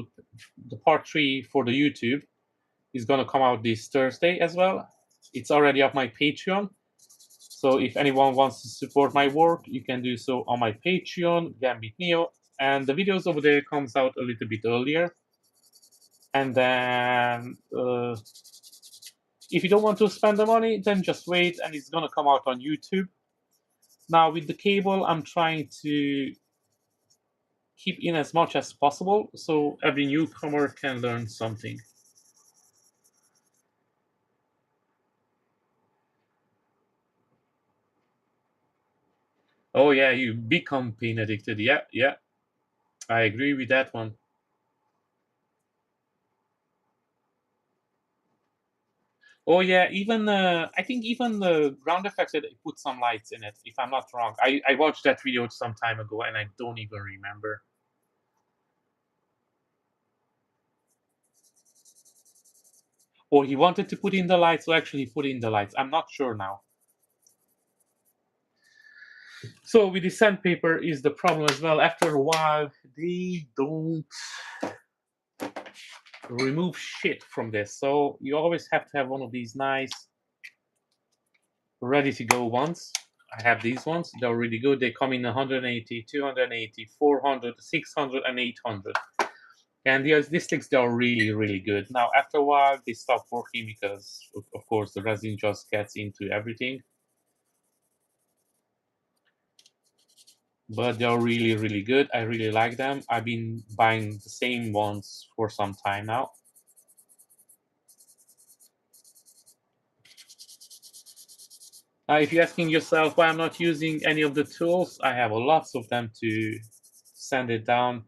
the part 3 for the YouTube, is gonna come out this Thursday as well. It's already up my Patreon. So if anyone wants to support my work, you can do so on my Patreon, Gambit Neo, and the videos over there comes out a little bit earlier. And then if you don't want to spend the money, then just wait and it's gonna come out on YouTube. Now with the cable, I'm trying to keep in as much as possible so every newcomer can learn something. Oh yeah, you become pain addicted. Yeah, yeah, I agree with that one. Oh yeah, even I think even the ground effects they put some lights in it. If I'm not wrong, I watched that video some time ago and I don't even remember. Or he wanted to put in the lights, or actually put in the lights. I'm not sure now. So with the sandpaper is the problem as well. After a while, they don't remove shit from this. So you always have to have one of these nice, ready to go ones. I have these ones. They're really good. They come in 180, 280, 400, 600, and 800. And these sticks, they're really, really good. Now, after a while, they stop working because, of course, the resin just gets into everything. But they're really, really good. I really like them. I've been buying the same ones for some time now. If you're asking yourself why I'm not using any of the tools, I have lots of them to sand it down,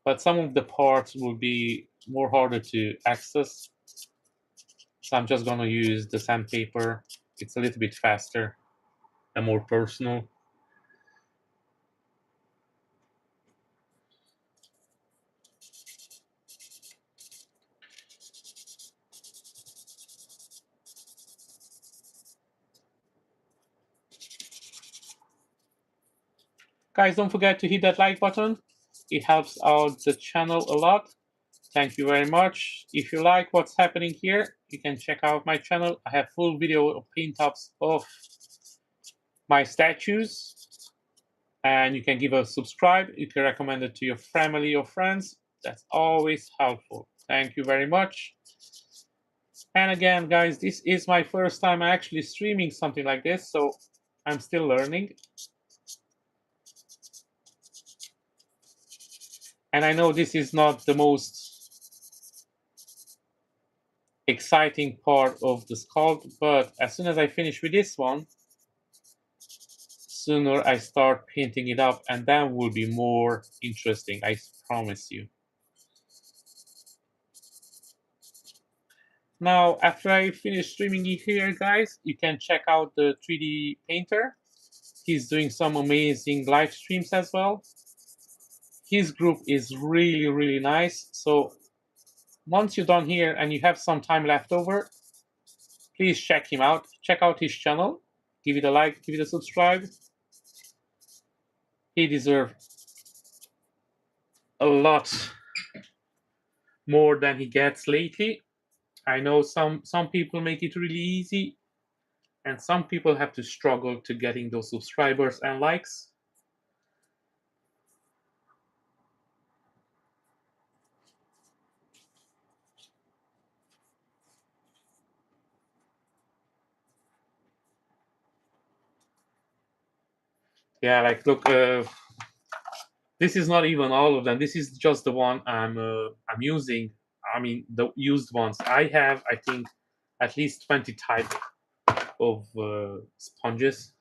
but some of the parts will be more harder to access. So I'm just gonna use the sandpaper. It's a little bit faster and more personal. Guys, don't forget to hit that like button. It helps out the channel a lot. Thank you very much. If you like what's happening here, you can check out my channel. I have full video of paint-ups of my statues. And you can give a subscribe. You can recommend it to your family or friends. That's always helpful. Thank you very much. And again, guys, this is my first time actually streaming something like this, so I'm still learning. And I know this is not the most exciting part of the sculpt, but as soon as I finish with this one, sooner I start painting it up, and that will be more interesting, I promise you. Now, after I finish streaming it here, guys, you can check out the 3D painter. He's doing some amazing live streams as well. His group is really, really nice. So once you're done here and you have some time left over, please check him out. Check out his channel. Give it a like, give it a subscribe. He deserves a lot more than he gets lately. I know some people make it really easy, and some people have to struggle to getting those subscribers and likes. Yeah, like look, this is not even all of them. This is just the one I'm using. I mean, the used ones. I have, I think, at least 20 type of sponges.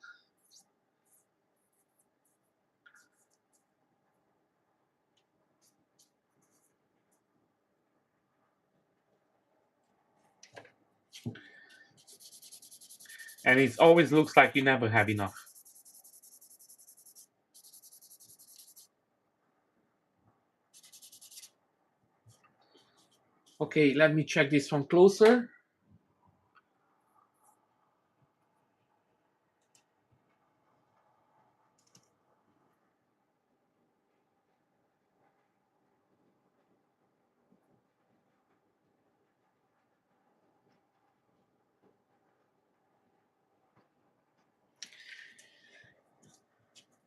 And it always looks like you never have enough. Okay, let me check this one closer.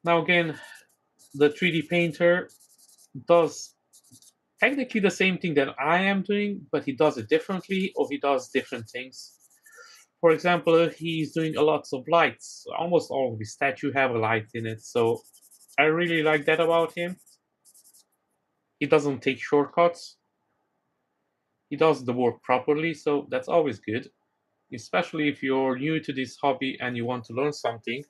Now again, the 3D painter does technically the same thing that I am doing, but he does it differently, or he does different things. For example, he's doing a lot of lights. Almost all of his statue have a light in it, so I really like that about him. He doesn't take shortcuts. He does the work properly, so that's always good, especially if you're new to this hobby and you want to learn something.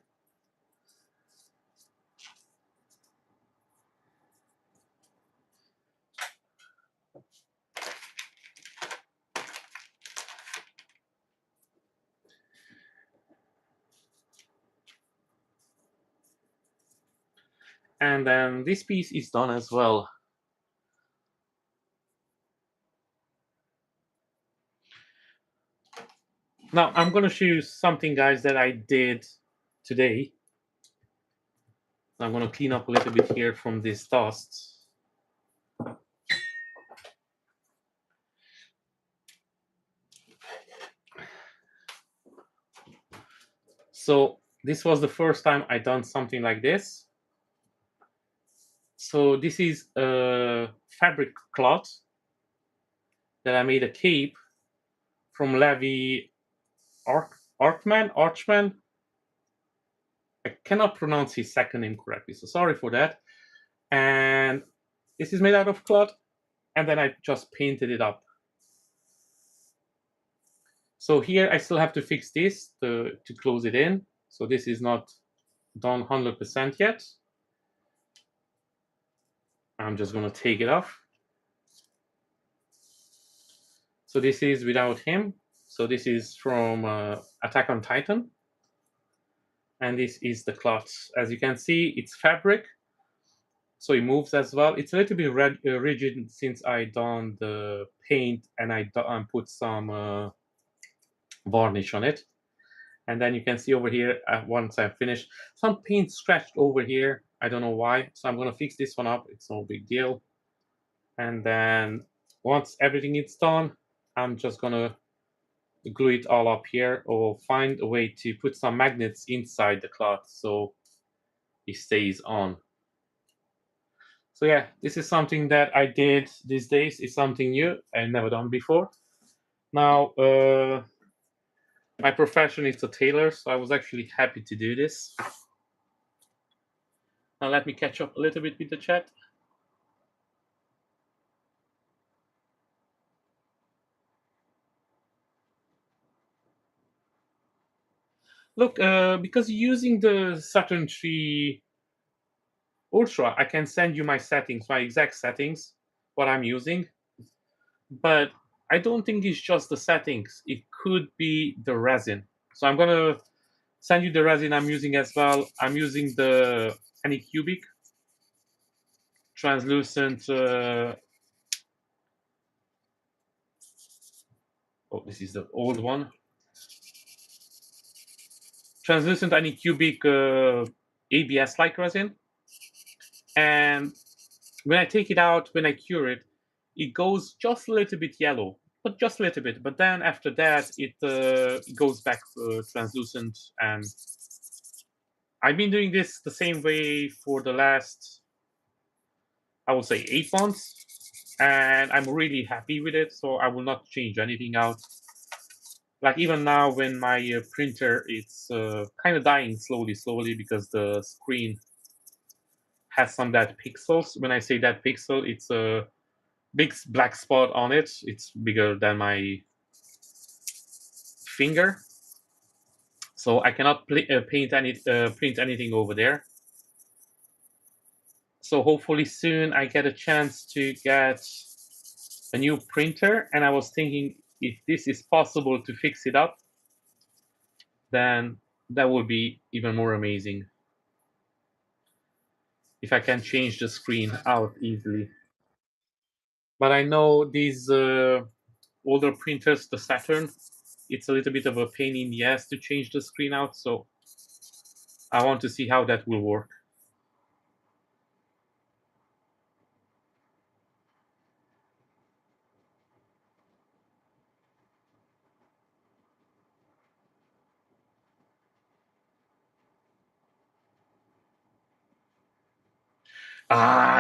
And then this piece is done as well. Now I'm going to show you something, guys, that I did today. I'm going to clean up a little bit here from this dust. So this was the first time I done something like this. So this is a fabric cloth that I made a cape from Levi Archman. I cannot pronounce his second name correctly, so sorry for that. And this is made out of cloth, and then I just painted it up. So here I still have to fix this to close it in. So this is not done 100% yet. I'm just going to take it off. So this is without him. So this is from Attack on Titan. And this is the cloth. As you can see, it's fabric. So it moves as well. It's a little bit rigid since I done the paint and I put some varnish on it. And then you can see over here, once I finish, some paint scratched over here. I don't know why. So I'm going to fix this one up. It's no big deal. And then once everything is done, I'm just going to glue it all up here or find a way to put some magnets inside the cloth so it stays on. So yeah, this is something that I did these days. It's something new I've never done before. Now, my profession is a tailor, so I was actually happy to do this. Now let me catch up a little bit with the chat. Look, because using the Saturn 3 Ultra, I can send you my settings, my exact settings, what I'm using. But I don't think it's just the settings. It could be the resin. So I'm gonna send you the resin I'm using as well. I'm using the Anycubic translucent. Oh, this is the old one. Translucent Anycubic ABS-like resin. And when I take it out, when I cure it, it goes just a little bit yellow, but just a little bit. But then after that, it goes back translucent. And I've been doing this the same way for the last, I would say, 8 months. And I'm really happy with it, so I will not change anything out. Like even now when my printer, it's kind of dying slowly because the screen has some dead pixels. When I say dead pixel, it's a big black spot on it. It's bigger than my finger, so I cannot print anything over there. So hopefully soon I get a chance to get a new printer, and I was thinking if this is possible to fix it up, then that would be even more amazing. If I can change the screen out easily. But I know these older printers, the Saturn, it's a little bit of a pain in the ass to change the screen out, so I want to see how that will work.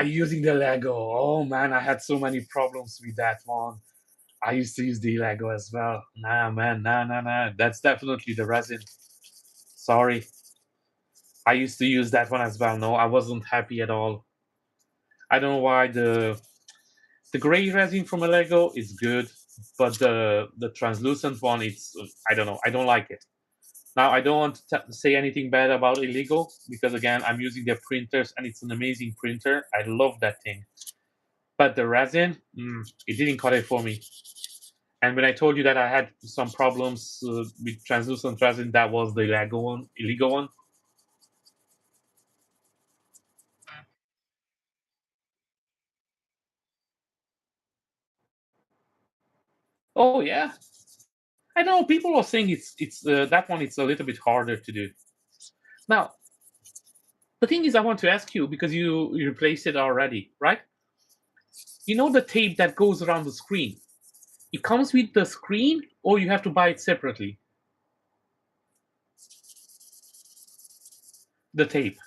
Using the Lego. Oh man, I had so many problems with that one. I used to use the Lego as well. Nah, man, nah. That's definitely the resin. Sorry. I used to use that one as well. No, I wasn't happy at all. I don't know why the gray resin from a Lego is good, but the translucent one, it's I don't know. I don't like it. Now I don't want to say anything bad about illegal because again I'm using their printers and it's an amazing printer. I love that thing. But the resin, it didn't cut it for me. And when I told you that I had some problems with translucent resin, that was the illegal one. Illegal one. Oh yeah, I don't know. People are saying it's that one. It's a little bit harder to do. Now the thing is, I want to ask you because you replaced it already, right? You know the tape that goes around the screen. It comes with the screen, or you have to buy it separately. The tape.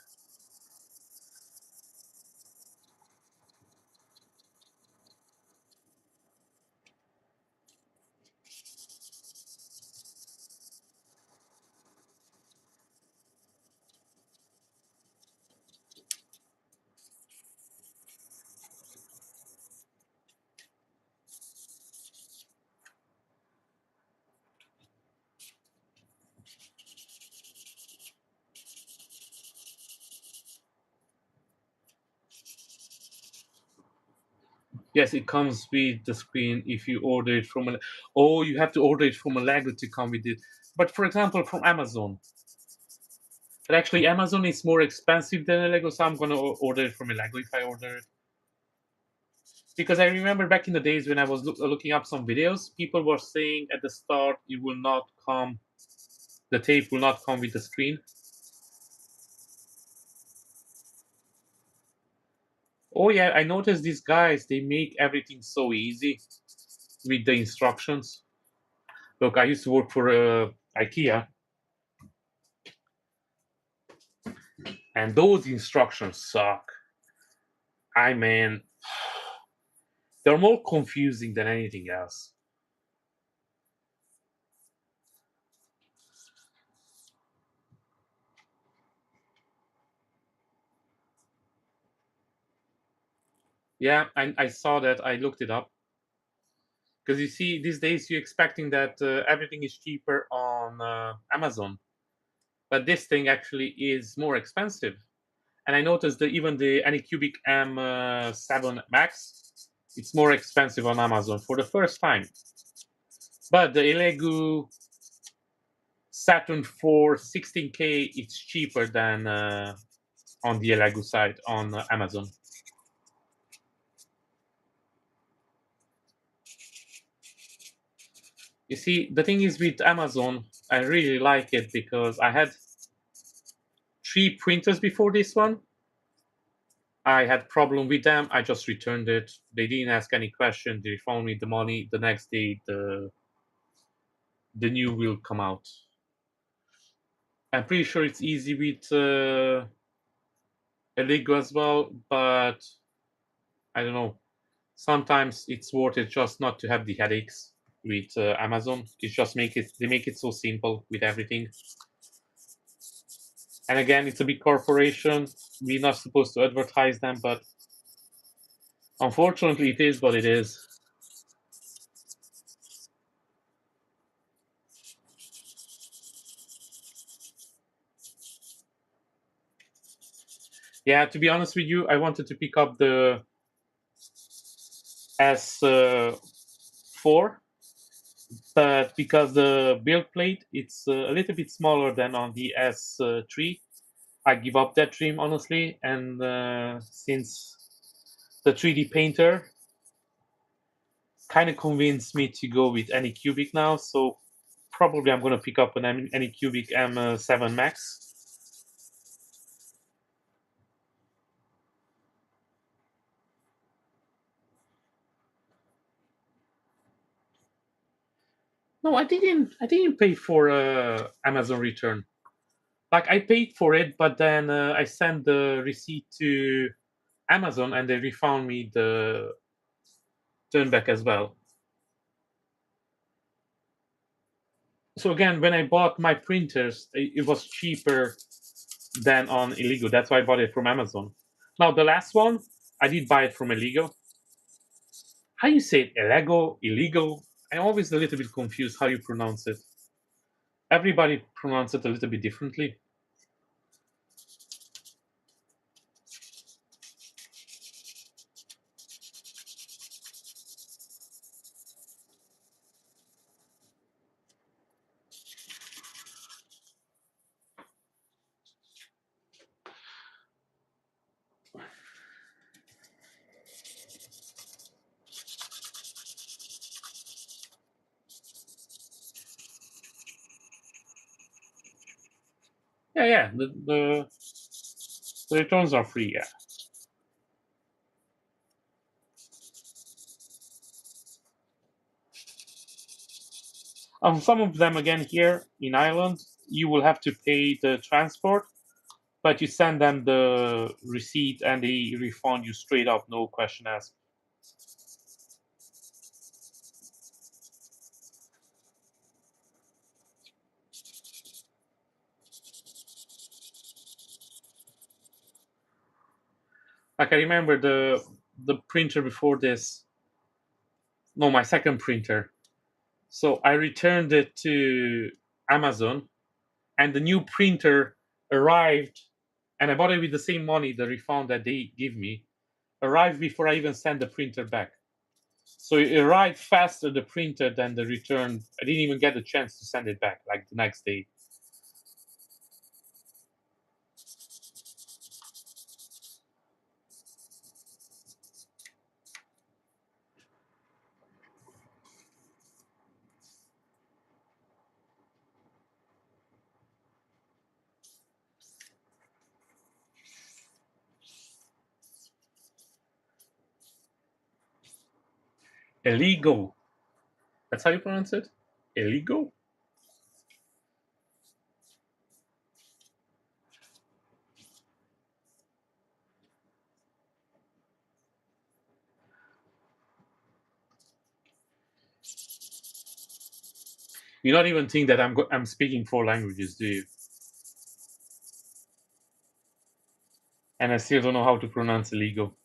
Yes, it comes with the screen if you order it from a. Oh, you have to order it from a Lego to come with it. But for example, from Amazon. But actually, Amazon is more expensive than a Lego, so I'm gonna order it from a Lego if I order it. Because I remember back in the days when I was looking up some videos, people were saying at the start it will not come, the tape will not come with the screen. Oh yeah, I noticed these guys, they make everything so easy with the instructions. Look, I used to work for IKEA, and those instructions suck. I mean, they're more confusing than anything else. Yeah, I saw that. I looked it up because you see, these days you're expecting that everything is cheaper on Amazon, but this thing actually is more expensive. And I noticed that even the Anycubic M7 Max, it's more expensive on Amazon for the first time. But the Elegu Saturn 4 16K, it's cheaper than on the Elegu side on Amazon. You see, the thing is with Amazon, I really like it because I had three printers before this one. I had problem with them. I just returned it. They didn't ask any question. They refunded me the money. The next day, the new will come out. I'm pretty sure it's easy with Eligo as well, but I don't know. Sometimes it's worth it just not to have the headaches with Amazon. It's just make it they make it so simple with everything. And again, it's a big corporation. We're not supposed to advertise them, but unfortunately, it is what it is. Yeah, to be honest with you, I wanted to pick up the S4, but because the build plate it's a little bit smaller than on the S3, I give up that dream honestly. And since the 3D painter kind of convinced me to go with any cubic now, so probably I'm gonna pick up an any cubic M7 Max. No, I didn't. I didn't pay for Amazon return. Like I paid for it, but then I sent the receipt to Amazon and they refund me the turn back as well. So again, when I bought my printers, it was cheaper than on Illegal. That's why I bought it from Amazon. Now the last one, I did buy it from Illegal. How you say it? Illegal, illegal? I'm always a little bit confused how you pronounce it. Everybody pronounce it a little bit differently. Yeah, yeah. The returns are free. Yeah. Some of them again here in Ireland, you will have to pay the transport, but you send them the receipt and they refund you straight up, no question asked. Like I remember the printer before this. No, my second printer. So I returned it to Amazon, and the new printer arrived, and I bought it with the same money, the refund that they give me, arrived before I even sent the printer back. So it arrived faster the printer than the return. I didn't even get a chance to send it back like the next day. Illegal. That's how you pronounce it? Illegal? You not even think that I'm speaking four languages, do you? And I still don't know how to pronounce illegal.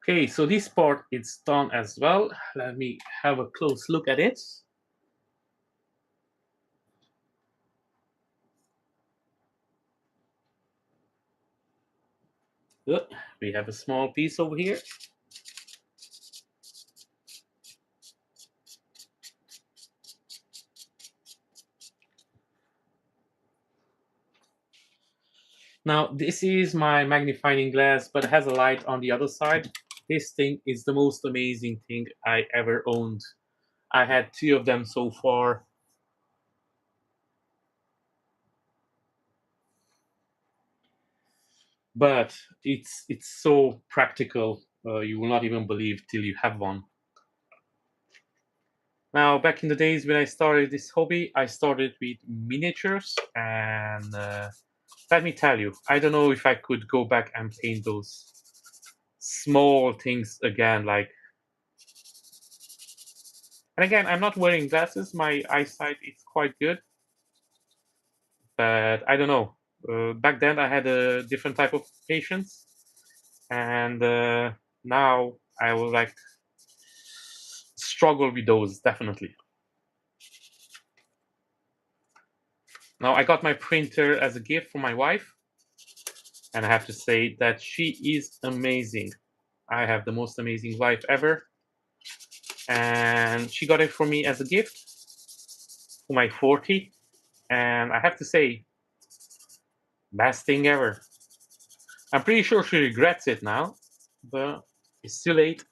Okay, so this part is done as well. Let me have a close look at it. Good. We have a small piece over here. Now, this is my magnifying glass, but it has a light on the other side. This thing is the most amazing thing I ever owned. I had two of them so far. But it's so practical. You will not even believe till you have one. Now, back in the days when I started this hobby, I started with miniatures, and let me tell you, I don't know if I could go back and paint those small things again. Like, and again, I'm not wearing glasses. My eyesight is quite good, but I don't know. Back then, I had a different type of patience, and now I will like struggle with those definitely. Now I got my printer as a gift from my wife, and I have to say that she is amazing. I have the most amazing wife ever, and she got it for me as a gift for my 40. And I have to say, best thing ever. I'm pretty sure she regrets it now, but it's too late.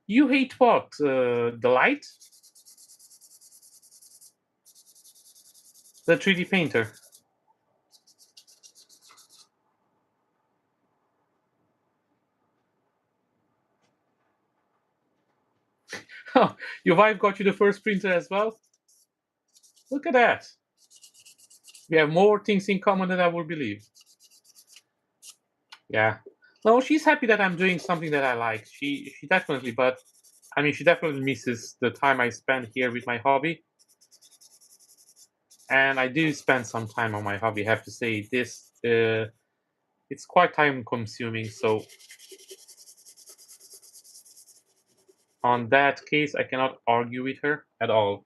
You hate what? The light? The 3D painter? Oh, your wife got you the first printer as well? Look at that. We have more things in common than I would believe. Yeah. No, she's happy that I'm doing something that I like. She definitely, but I mean, she definitely misses the time I spend here with my hobby. And I do spend some time on my hobby. I have to say this. It's quite time consuming. So on that case, I cannot argue with her at all.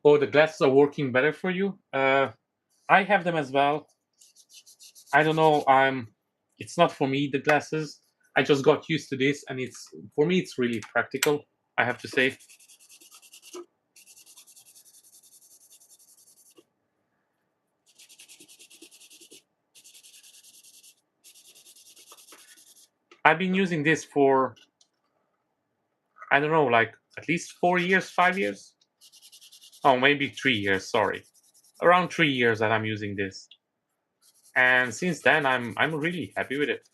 Oh, the glasses are working better for you. I have them as well. I don't know. It's not for me, the glasses. I just got used to this, and it's for me. It's really practical. I have to say. I've been using this for I don't know, like at least 4 years, 5 years. Oh, maybe 3 years. Sorry, around 3 years that I'm using this, and since then I'm really happy with it.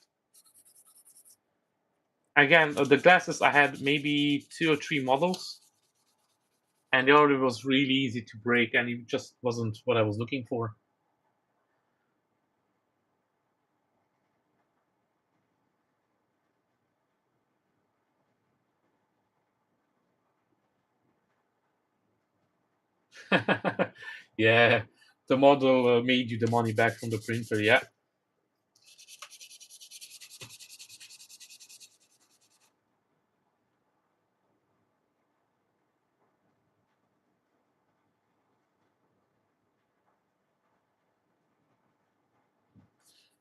Again, the glasses I had maybe 2 or 3 models, and the other was really easy to break, and it just wasn't what I was looking for. Yeah, the model made you the money back from the printer. Yeah.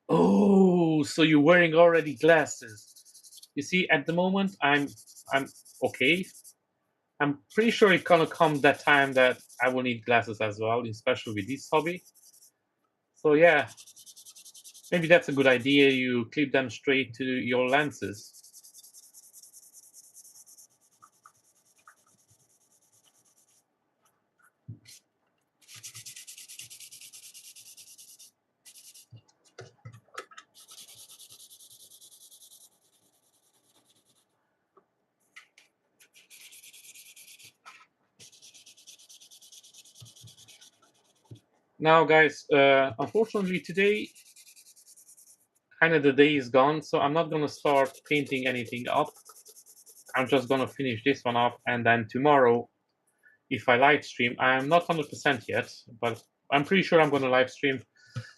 Oh, so you're wearing already glasses. You see, at the moment, I'm okay. I'm pretty sure it's gonna come that time that I will need glasses as well, especially with this hobby. So yeah, maybe that's a good idea. You clip them straight to your lenses. Now, guys, unfortunately today, kind of the day is gone, so I'm not gonna start painting anything up. I'm just gonna finish this one off, and then tomorrow, if I live stream, I'm not 100% yet, but I'm pretty sure I'm gonna live stream.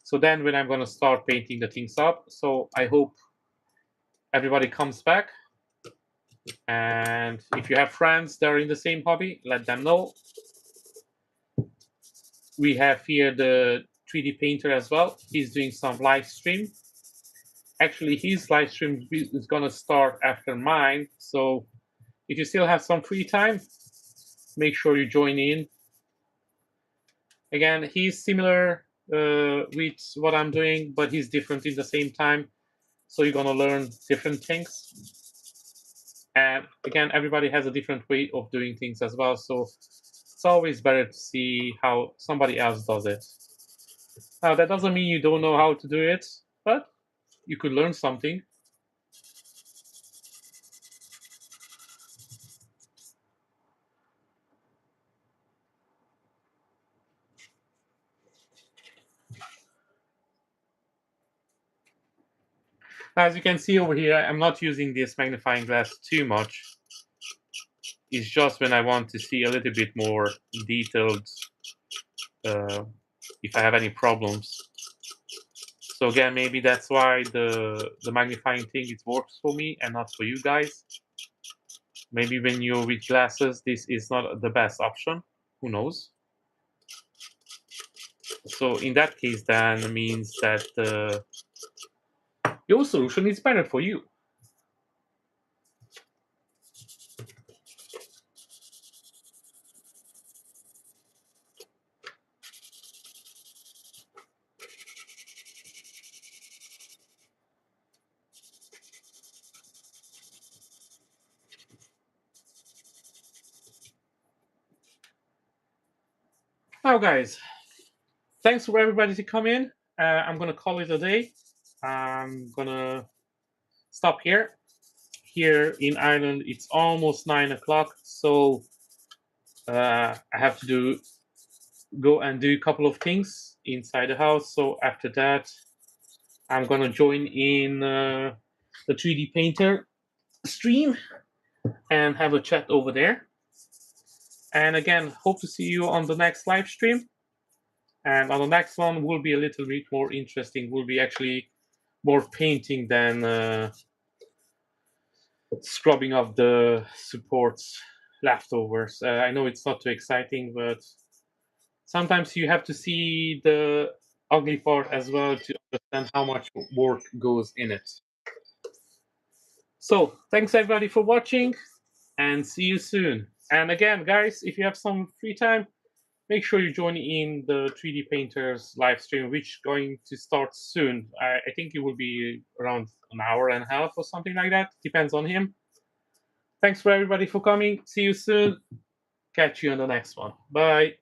So then, when I'm gonna start painting the things up, so I hope everybody comes back. And if you have friends that are in the same hobby, let them know. We have here the 3D painter as well. He's doing some live stream. Actually, his live stream is gonna start after mine. So if you still have some free time, make sure you join in. Again, he's similar with what I'm doing, but he's different in the same time. So you're gonna learn different things. And again, everybody has a different way of doing things as well. So it's always better to see how somebody else does it. Now, that doesn't mean you don't know how to do it, but you could learn something. As you can see over here, I'm not using this magnifying glass too much. It's just when I want to see a little bit more detailed, uh, if I have any problems. So again, maybe that's why the magnifying thing it works for me and not for you guys. Maybe when you're with glasses, this is not the best option. Who knows? So in that case, then it means that your solution is better for you. Now, guys, thanks for everybody to come in. I'm gonna call it a day. I'm gonna stop here. Here in Ireland, it's almost 9 o'clock, so I have to go and do a couple of things inside the house. So after that, I'm gonna join in the 3D painter stream and have a chat over there. And again, hope to see you on the next live stream. And on the next one, will be a little bit more interesting. Will be actually more painting than scrubbing off the supports leftovers. I know it's not too exciting, but sometimes you have to see the ugly part as well to understand how much work goes in it. So thanks everybody for watching, and see you soon. And again, guys, if you have some free time, make sure you join in the 3D Painters live stream, which is going to start soon. I think it will be around an hour and a half or something like that. Depends on him. Thanks for everybody for coming. See you soon. Catch you on the next one. Bye.